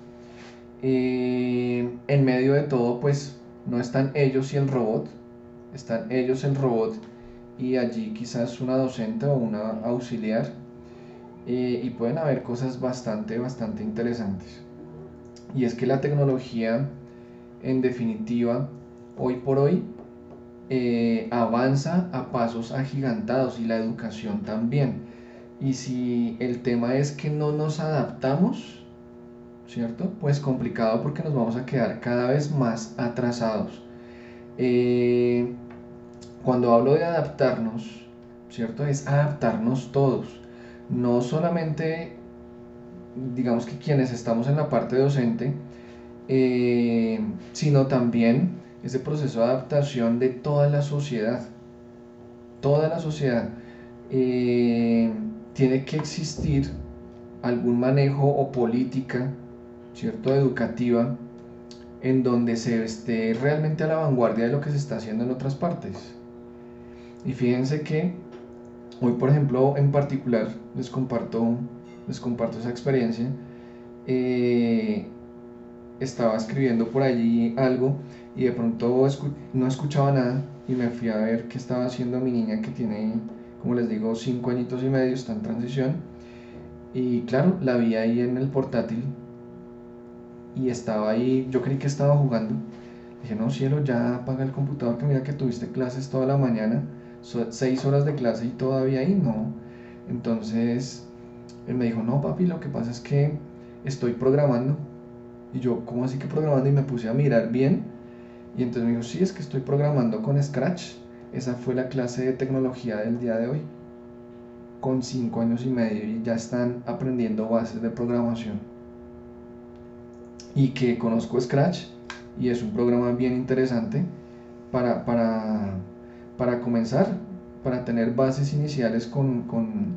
En medio de todo, pues, no están ellos y el robot, están ellos, el robot, y allí quizás una docente o una auxiliar, y pueden haber cosas bastante interesantes. Y es que la tecnología, en definitiva, hoy por hoy, avanza a pasos agigantados, y la educación también. Y si el tema es que no nos adaptamos, ¿cierto? Pues complicado, porque nos vamos a quedar cada vez más atrasados. Cuando hablo de adaptarnos, ¿cierto? Es adaptarnos todos, no solamente, digamos, que quienes estamos en la parte docente, sino también ese proceso de adaptación de toda la sociedad. Toda la sociedad. Tiene que existir algún manejo o política, ¿cierto?, educativa, en donde se esté realmente a la vanguardia de lo que se está haciendo en otras partes. Y fíjense que hoy, por ejemplo, en particular, les comparto esa experiencia. Estaba escribiendo por allí algo y de pronto no escuchaba nada, y me fui a ver qué estaba haciendo mi niña, que tiene, como les digo, 5 añitos y medio, está en transición. Y claro, la vi ahí en el portátil y estaba ahí. Yo creí que estaba jugando. Dije, no, cielo, ya apaga el computador, que mira que tuviste clases toda la mañana, 6 horas de clase y todavía ahí. No, Entonces él me dijo, no papi, lo que pasa es que estoy programando. Y yo, ¿cómo así que programando? Y me puse a mirar bien. Y entonces me dijo, sí, es que estoy programando con Scratch. Esa fue la clase de tecnología del día de hoy. Con 5 años y medio y ya están aprendiendo bases de programación. Y que conozco Scratch y es un programa bien interesante para comenzar, para tener bases iniciales con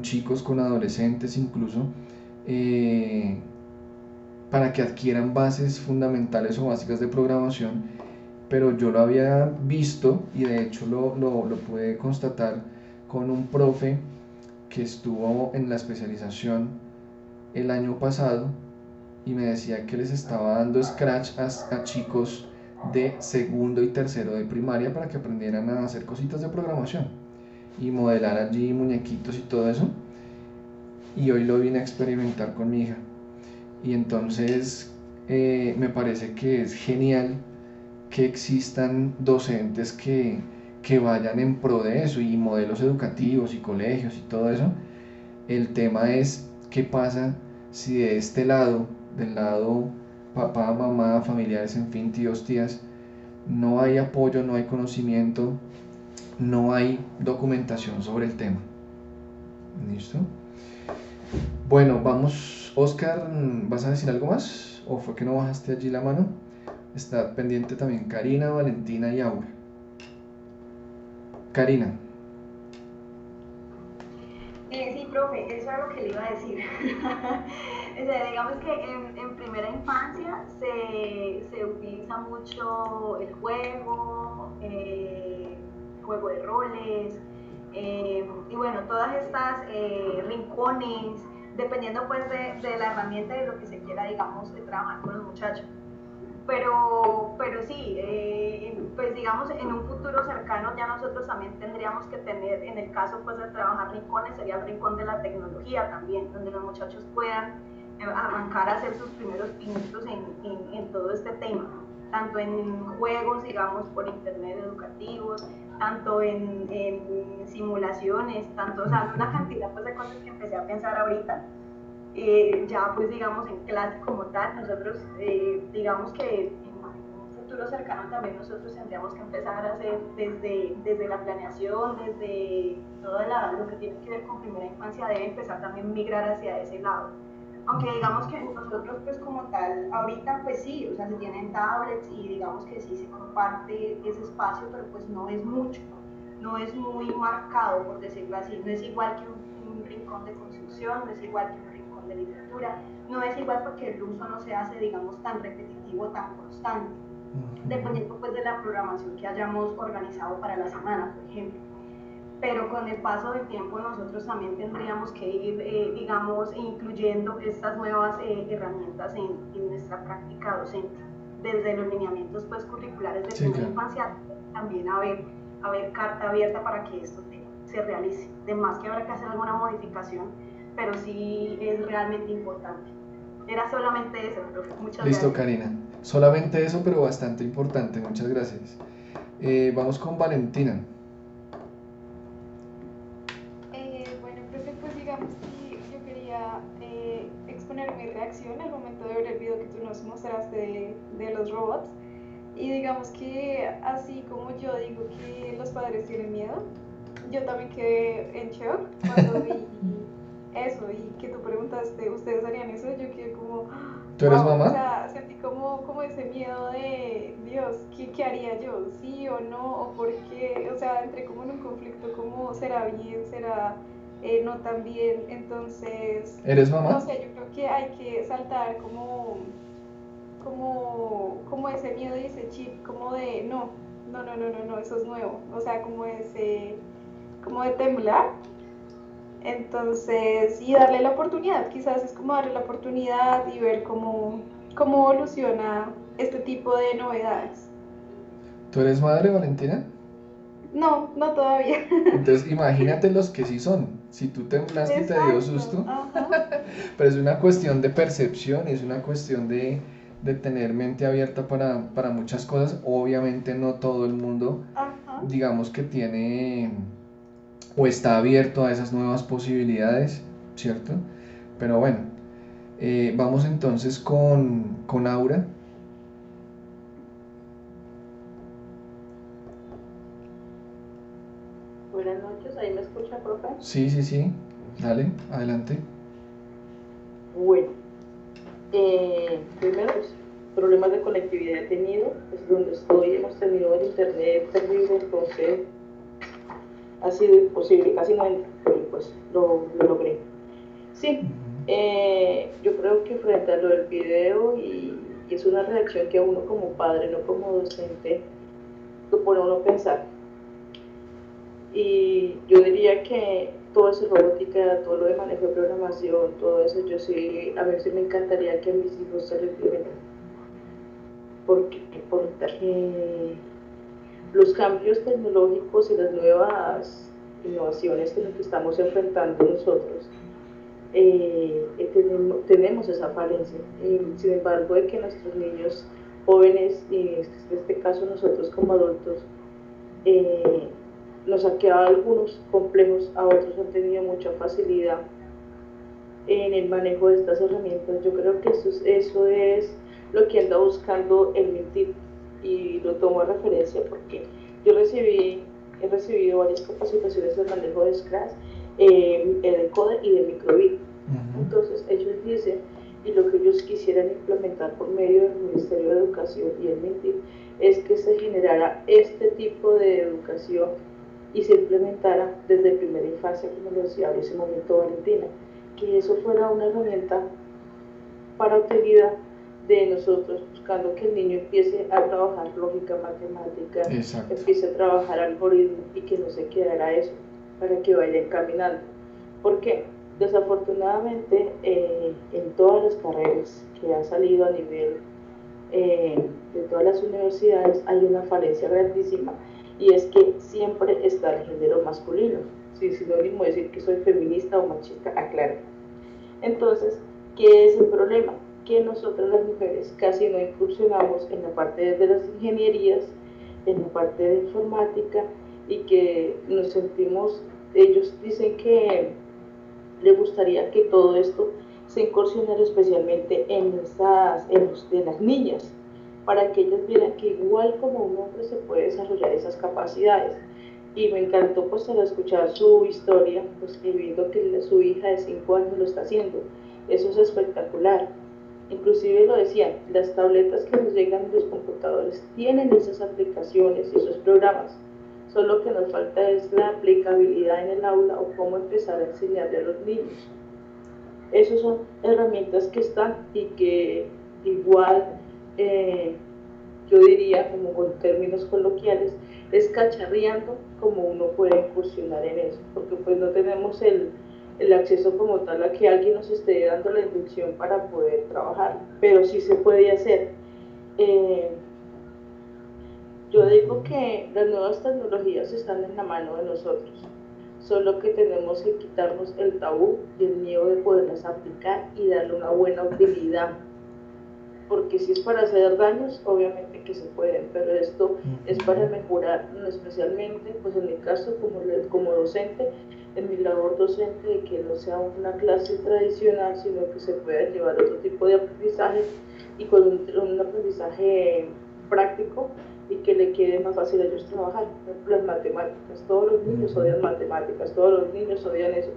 chicos, con adolescentes incluso, para que adquieran bases fundamentales o básicas de programación. Pero yo lo había visto y de hecho lo pude constatar con un profe que estuvo en la especialización el año pasado y me decía que les estaba dando Scratch a chicos de segundo y tercero de primaria para que aprendieran a hacer cositas de programación y modelar allí muñequitos y todo eso. Y hoy lo vine a experimentar con mi hija. Y entonces me parece que es genial que existan docentes que vayan en pro de eso y modelos educativos y colegios y todo eso. El tema es qué pasa si de este lado, del lado papá, mamá, familiares, en fin, tíos, tías, no hay apoyo, no hay conocimiento, no hay documentación sobre el tema. ¿Listo? Bueno, vamos, Oscar, ¿vas a decir algo más? ¿O fue que no bajaste allí la mano? Está pendiente también Karina, Valentina y Aura. Karina. Sí, profe, eso es lo que le iba a decir. O sea, digamos que en primera infancia se utiliza mucho el juego de roles, y bueno, todas estas rincones, dependiendo pues de la herramienta y de lo que se quiera, digamos, trabajar con los muchachos. Pero sí, pues digamos en un futuro cercano ya nosotros también tendríamos que tener, en el caso pues de trabajar rincones, sería el rincón de la tecnología también, donde los muchachos puedan arrancar a hacer sus primeros pinitos en todo este tema, tanto en juegos, digamos, por internet educativos, tanto en simulaciones, tanto, o sea, una cantidad pues de cosas que empecé a pensar ahorita. Ya pues digamos en clase como tal, nosotros digamos que en un futuro cercano también nosotros tendríamos que empezar a hacer desde la planeación, desde todo lo que tiene que ver con primera infancia, debe empezar también a migrar hacia ese lado. Aunque digamos que nosotros pues como tal, ahorita pues sí, o sea, se tienen tablets y digamos que sí se comparte ese espacio, pero pues no es mucho, no es muy marcado por decirlo así, no es igual que un rincón de construcción, no es igual que un de literatura, no es igual porque el uso no se hace, digamos, tan repetitivo, tan constante, dependiendo pues de la programación que hayamos organizado para la semana, por ejemplo. Pero con el paso del tiempo nosotros también tendríamos que ir, digamos, incluyendo estas nuevas herramientas en nuestra práctica docente, desde los lineamientos pues curriculares de primera infancia, también haber carta abierta para que esto se realice. Además que habrá que hacer alguna modificación, pero sí es realmente importante. Era solamente eso, profe. Muchas Listo, gracias. Karina. Solamente eso, pero bastante importante. Muchas gracias. Vamos con Valentina. Bueno, profe, pues digamos que yo quería exponer mi reacción al momento de ver el video que tú nos mostraste de los robots. Y digamos que así como yo digo que los padres tienen miedo, yo también quedé en shock cuando vi eso y que tú preguntaste, ¿ustedes harían eso? Yo quedé como, ¿Tú eres wow, mamá? o sea, sentí como ese miedo de, Dios, ¿qué haría yo? ¿Sí o no? ¿O por qué? O sea, entré como en un conflicto, como, ¿será bien? ¿Será no tan bien? Entonces, ¿Eres mamá? no sé, yo creo que hay que saltar como ese miedo y ese chip, como de, no, eso es nuevo, o sea, como de temblar. Entonces, y darle la oportunidad, quizás es como darle la oportunidad y ver cómo evoluciona este tipo de novedades. ¿Tú eres madre, Valentina? No todavía. Entonces, imagínate los que sí son. Si tú temblaste y te dio susto, pero es una cuestión de percepción, es una cuestión de tener mente abierta para muchas cosas. Obviamente no todo el mundo, digamos que tiene o está abierto a esas nuevas posibilidades, ¿cierto? Pero bueno, vamos entonces con Aura. Buenas noches, ¿ahí me escucha, profe? Sí, dale, adelante. Bueno, primero, pues, problemas de conectividad he tenido, es donde estoy, hemos tenido el internet terrible, entonces ha sido imposible, casi no entro, pero pues lo logré. Sí, yo creo que frente a lo del video, y es una reacción que a uno como padre, no como docente, lo pone a uno a pensar. Y yo diría que todo eso de robótica, todo lo de manejo de programación, todo eso, yo sí, a ver si me encantaría que a mis hijos se lo implementen. Porque los cambios tecnológicos y las nuevas innovaciones en las que estamos enfrentando nosotros, tenemos esa falencia. Sin embargo, de que nuestros niños jóvenes, y en este caso nosotros como adultos, nos ha quedado algunos complejos, a otros han tenido mucha facilidad en el manejo de estas herramientas. Yo creo que eso es lo que anda buscando el MINTIP, y lo tomo a referencia porque yo he recibido varias capacitaciones del manejo de Scratch, el encoder y del microbit. Entonces ellos dicen, y lo que ellos quisieran implementar por medio del Ministerio de Educación y el MINTIP, es que se generara este tipo de educación y se implementara desde primera infancia, como lo decía en ese momento Valentina, que eso fuera una herramienta para utilidad de nosotros, buscando que el niño empiece a trabajar lógica, matemática, empiece a trabajar algoritmos, y que no se quedara eso, para que vaya encaminando. ¿Por qué? Desafortunadamente, en todas las carreras que han salido a nivel de todas las universidades, hay una falencia grandísima, y es que siempre está el género masculino. Sí, sinónimo de decir que soy feminista o machista, aclaro. Entonces, ¿qué es el problema? Que nosotras las mujeres casi no incursionamos en la parte de las ingenierías, en la parte de informática, y que nos sentimos, ellos dicen que les gustaría que todo esto se incursionara especialmente en las niñas, para que ellas vieran que igual como un hombre se puede desarrollar esas capacidades. Y me encantó pues al escuchar su historia, pues viendo que su hija de 5 años lo está haciendo. Eso es espectacular. Inclusive lo decían, las tabletas que nos llegan de los computadores tienen esas aplicaciones y esos programas, solo que nos falta es la aplicabilidad en el aula, o cómo empezar a enseñarle a los niños. Esas son herramientas que están, y que igual, yo diría, como con términos coloquiales, es cacharreando como uno puede incursionar en eso, porque pues no tenemos el acceso como tal a que alguien nos esté dando la inducción para poder trabajar, pero sí se puede hacer. Yo digo que las nuevas tecnologías están en la mano de nosotros, solo que tenemos que quitarnos el tabú y el miedo de poderlas aplicar y darle una buena utilidad, porque si es para hacer daños, obviamente que se pueden, pero esto es para mejorar, especialmente pues en mi caso como docente, en mi labor docente, de que no sea una clase tradicional, sino que se pueda llevar otro tipo de aprendizaje, y con un aprendizaje práctico, y que le quede más fácil a ellos trabajar. Por ejemplo, las matemáticas, todos los niños odian matemáticas, todos los niños odian eso,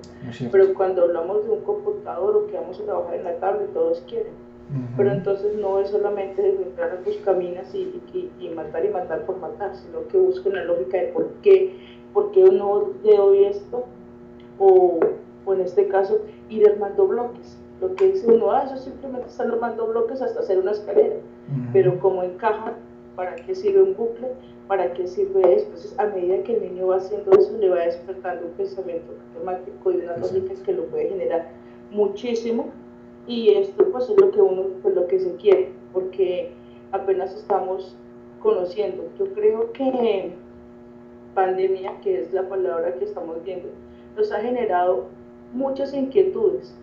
pero cuando hablamos de un computador o que vamos a trabajar en la tablet, todos quieren. Pero entonces no es solamente entrar a buscaminas y matar por matar, sino que busquen la lógica de por qué no le doy esto, o en este caso ir armando bloques. Lo que dice uno, eso simplemente están armando bloques hasta hacer una escalera, pero cómo encaja, para qué sirve un bucle, para qué sirve esto. Entonces, a medida que el niño va haciendo eso, le va despertando un pensamiento matemático y una lógica que lo puede generar muchísimo. Y esto pues es lo que lo que se quiere, porque apenas estamos conociendo. Yo creo que pandemia, que es la palabra que estamos viendo, nos ha generado muchas inquietudes,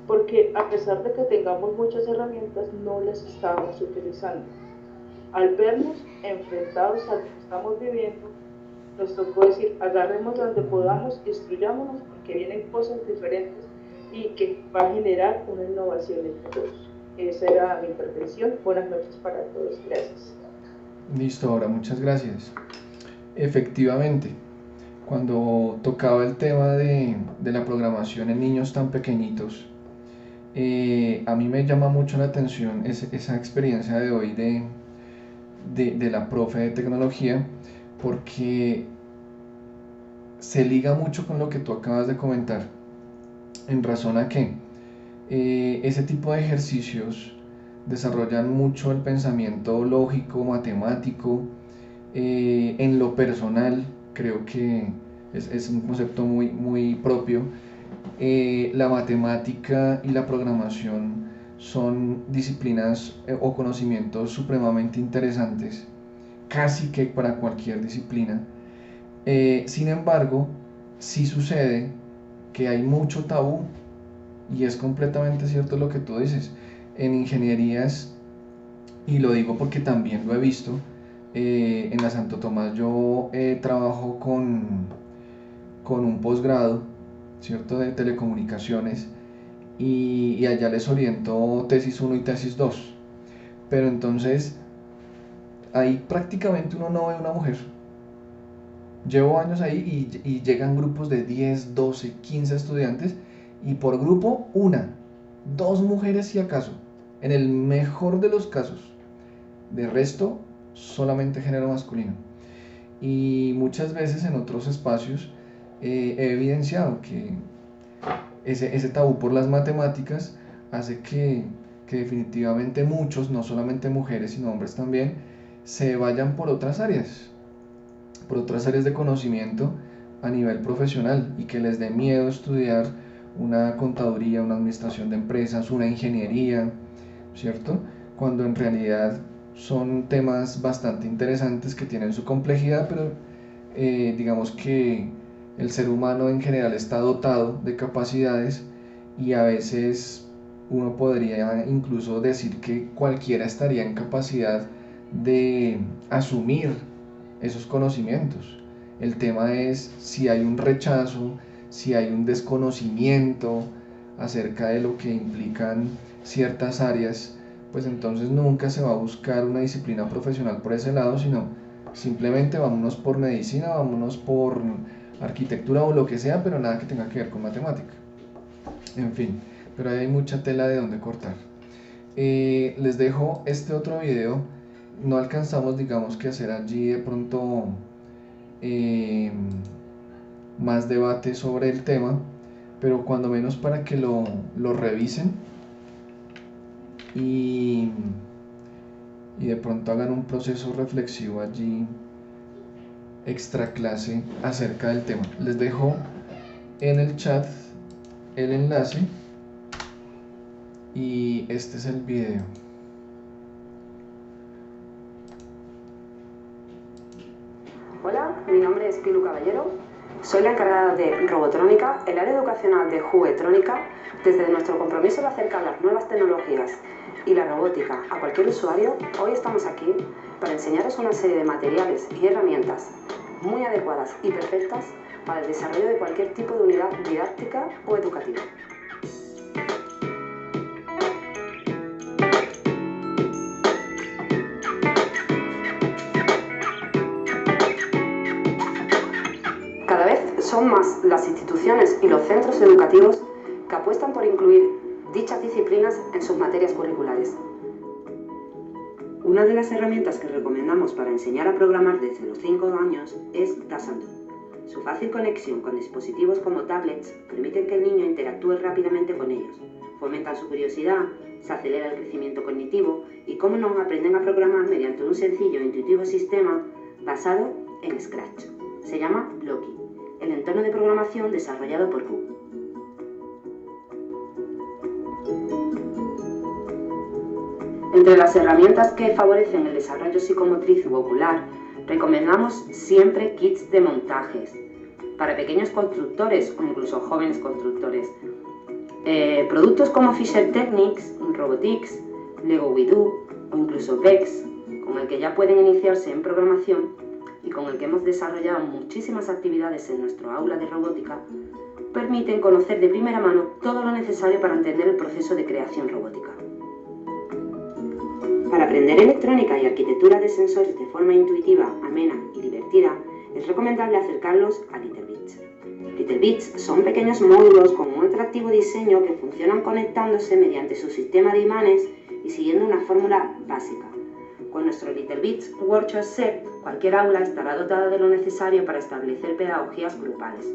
porque a pesar de que tengamos muchas herramientas, no las estábamos utilizando. Al vernos enfrentados a lo que estamos viviendo, nos tocó decir, agarremos donde podamos, instruyámonos, porque vienen cosas diferentes y que va a generar una innovación entre todos. Esa era mi intervención. Buenas noches para todos. Gracias. Listo, ahora muchas gracias. Efectivamente, cuando tocaba el tema de la programación en niños tan pequeñitos, a mí me llama mucho la atención esa experiencia de hoy de la profe de tecnología, porque se liga mucho con lo que tú acabas de comentar, en razón a que ese tipo de ejercicios desarrollan mucho el pensamiento lógico, matemático. En lo personal, creo que es un concepto muy propio. La matemática y la programación son disciplinas o conocimientos supremamente interesantes, casi que para cualquier disciplina. Sin embargo, sí sucede que hay mucho tabú, y es completamente cierto lo que tú dices. En ingenierías, y lo digo porque también lo he visto, en la Santo Tomás yo trabajo con un posgrado, ¿cierto?, de telecomunicaciones, y allá les oriento tesis 1 y tesis 2, pero entonces ahí prácticamente uno no ve una mujer. Llevo años ahí y llegan grupos de 10, 12, 15 estudiantes, y por grupo 1, 2 mujeres si acaso, en el mejor de los casos. De resto, solamente género masculino. Y muchas veces en otros espacios he evidenciado que ese tabú por las matemáticas hace que definitivamente muchos, no solamente mujeres sino hombres también, se vayan por otras áreas de conocimiento a nivel profesional, y que les dé miedo estudiar una contaduría, una administración de empresas, una ingeniería, ¿cierto?, cuando en realidad son temas bastante interesantes que tienen su complejidad, pero digamos que el ser humano en general está dotado de capacidades, y a veces uno podría incluso decir que cualquiera estaría en capacidad de asumir esos conocimientos. El tema es si hay un rechazo, si hay un desconocimiento acerca de lo que implican ciertas áreas, pues entonces nunca se va a buscar una disciplina profesional por ese lado, sino simplemente vámonos por medicina, vámonos por arquitectura o lo que sea, pero nada que tenga que ver con matemática. En fin, pero ahí hay mucha tela de donde cortar. Les dejo este otro video. No alcanzamos, digamos, que hacer allí de pronto más debate sobre el tema, pero cuando menos para que lo revisen y de pronto hagan un proceso reflexivo allí extra clase acerca del tema. Les dejo en el chat el enlace, y este es el video. Hola, mi nombre es Pilu Caballero, soy la encargada de Robotrónica, el área educacional de Juguetrónica. Desde nuestro compromiso de acercar las nuevas tecnologías y la robótica a cualquier usuario, hoy estamos aquí para enseñaros una serie de materiales y herramientas muy adecuadas y perfectas para el desarrollo de cualquier tipo de unidad didáctica o educativa. Cada vez son más las instituciones y los centros educativos que apuestan por incluir dichas disciplinas en sus materias curriculares. Una de las herramientas que recomendamos para enseñar a programar desde los 5 años es Tassando. Su fácil conexión con dispositivos como tablets permite que el niño interactúe rápidamente con ellos, fomentan su curiosidad, se acelera el crecimiento cognitivo y, como no, aprenden a programar mediante un sencillo e intuitivo sistema basado en Scratch. Se llama Loki, el entorno de programación desarrollado por Google. Entre las herramientas que favorecen el desarrollo psicomotriz u ocular, recomendamos siempre kits de montajes para pequeños constructores o incluso jóvenes constructores. Productos como Fisher Technics, Robotix, Lego We Do o incluso Vex, con el que ya pueden iniciarse en programación, y con el que hemos desarrollado muchísimas actividades en nuestro aula de robótica, permiten conocer de primera mano todo lo necesario para entender el proceso de creación robótica. Para aprender electrónica y arquitectura de sensores de forma intuitiva, amena y divertida, es recomendable acercarlos a LittleBits. LittleBits son pequeños módulos con un atractivo diseño que funcionan conectándose mediante su sistema de imanes y siguiendo una fórmula básica. Con nuestro LittleBits Workshop Set, cualquier aula estará dotada de lo necesario para establecer pedagogías grupales,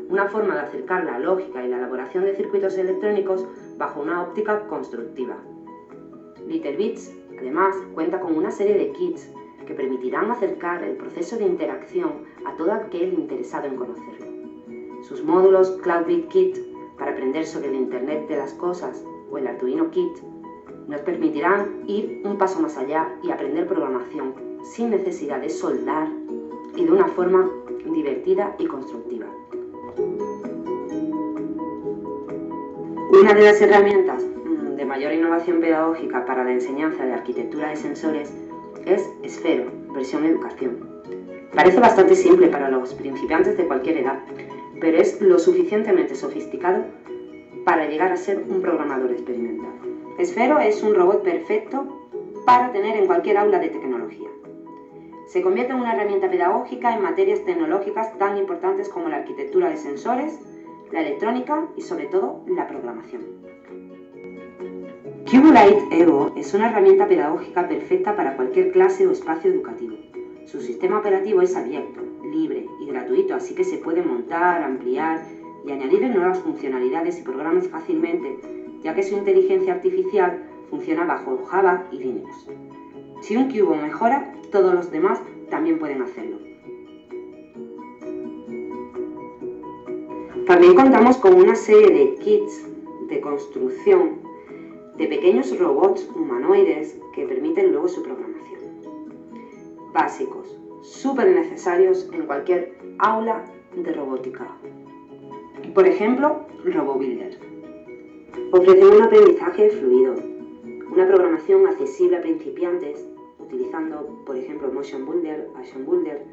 una forma de acercar la lógica y la elaboración de circuitos electrónicos bajo una óptica constructiva. LittleBits, además, cuenta con una serie de kits que permitirán acercar el proceso de interacción a todo aquel interesado en conocerlo. Sus módulos CloudBit Kit para aprender sobre el Internet de las Cosas o el Arduino Kit nos permitirán ir un paso más allá y aprender programación sin necesidad de soldar y de una forma divertida y constructiva. Una de las herramientas de mayor innovación pedagógica para la enseñanza de arquitectura de sensores es Esfero, versión educación. Parece bastante simple para los principiantes de cualquier edad, pero es lo suficientemente sofisticado para llegar a ser un programador experimentado. Esfero es un robot perfecto para tener en cualquier aula de tecnología. Se convierte en una herramienta pedagógica en materias tecnológicas tan importantes como la arquitectura de sensores, la electrónica y sobre todo la programación. Cubelite Evo es una herramienta pedagógica perfecta para cualquier clase o espacio educativo. Su sistema operativo es abierto, libre y gratuito, así que se puede montar, ampliar y añadirle nuevas funcionalidades y programas fácilmente, ya que su inteligencia artificial funciona bajo Java y Linux. Si un cubo mejora, todos los demás también pueden hacerlo. También contamos con una serie de kits de construcción de pequeños robots humanoides que permiten luego su programación. Básicos, súper necesarios en cualquier aula de robótica. Por ejemplo, RoboBuilder. Ofrecen un aprendizaje fluido, una programación accesible a principiantes, utilizando, por ejemplo, Motion Builder, Action Builder,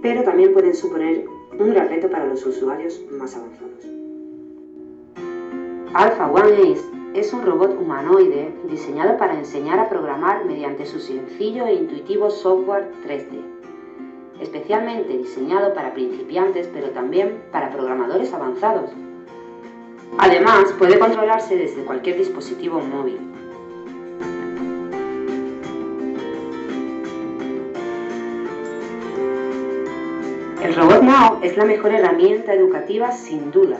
pero también pueden suponer un gran reto para los usuarios más avanzados. Alpha One Ace es un robot humanoide diseñado para enseñar a programar mediante su sencillo e intuitivo software 3D, especialmente diseñado para principiantes, pero también para programadores avanzados. Además, puede controlarse desde cualquier dispositivo móvil. El robot Now es la mejor herramienta educativa sin duda.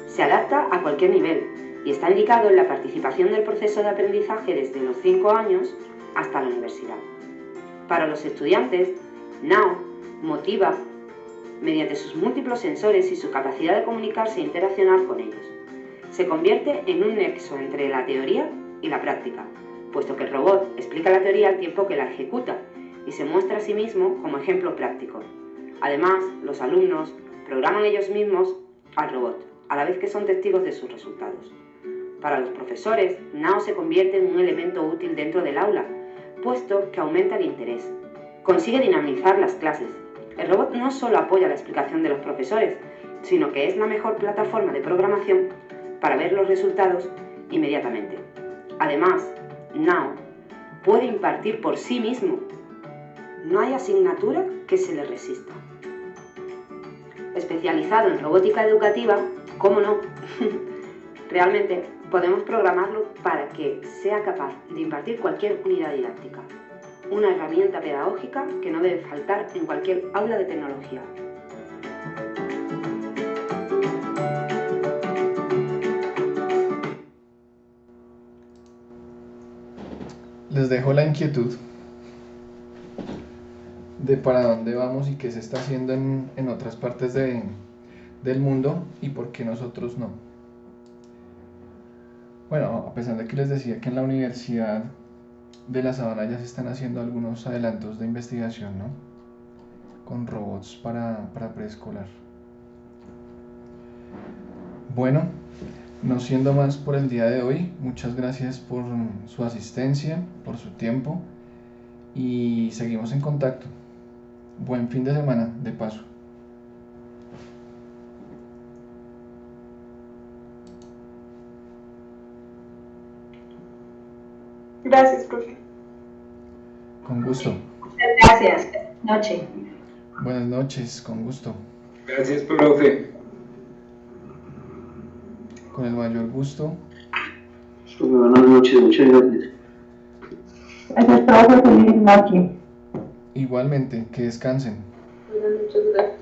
Se adapta a cualquier nivel y está indicado en la participación del proceso de aprendizaje desde los 5 años hasta la universidad. Para los estudiantes, Now motiva mediante sus múltiples sensores y su capacidad de comunicarse e interaccionar con ellos. Se convierte en un nexo entre la teoría y la práctica, puesto que el robot explica la teoría al tiempo que la ejecuta y se muestra a sí mismo como ejemplo práctico. Además, los alumnos programan ellos mismos al robot, a la vez que son testigos de sus resultados. Para los profesores, Now se convierte en un elemento útil dentro del aula, puesto que aumenta el interés. Consigue dinamizar las clases. El robot no solo apoya la explicación de los profesores, sino que es la mejor plataforma de programación para ver los resultados inmediatamente. Además, Now puede impartir por sí mismo. No hay asignatura que se le resista. Especializado en robótica educativa, ¿cómo no? Realmente podemos programarlo para que sea capaz de impartir cualquier unidad didáctica. Una herramienta pedagógica que no debe faltar en cualquier aula de tecnología. Les dejo la inquietud de para dónde vamos y qué se está haciendo en otras partes del mundo y por qué nosotros no. Bueno, a pesar de que les decía que en la Universidad de La Sabana ya se están haciendo algunos adelantos de investigación, ¿no? Con robots para preescolar. Bueno, no siendo más por el día de hoy, muchas gracias por su asistencia, por su tiempo y seguimos en contacto. Buen fin de semana, de paso. Gracias, profe. Con gusto. Muchas gracias. Noche. Buenas noches, con gusto. Gracias, profe. Con el mayor gusto. Buenas noches, muchas gracias. Gracias, profe. Feliz noche. Igualmente, que descansen. Buenas noches, gracias.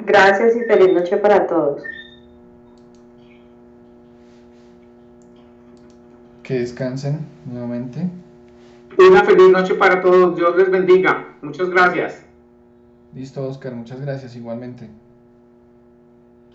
Gracias y feliz noche para todos. Que descansen nuevamente. Una feliz noche para todos. Dios les bendiga. Muchas gracias. Listo, Oscar, muchas gracias igualmente.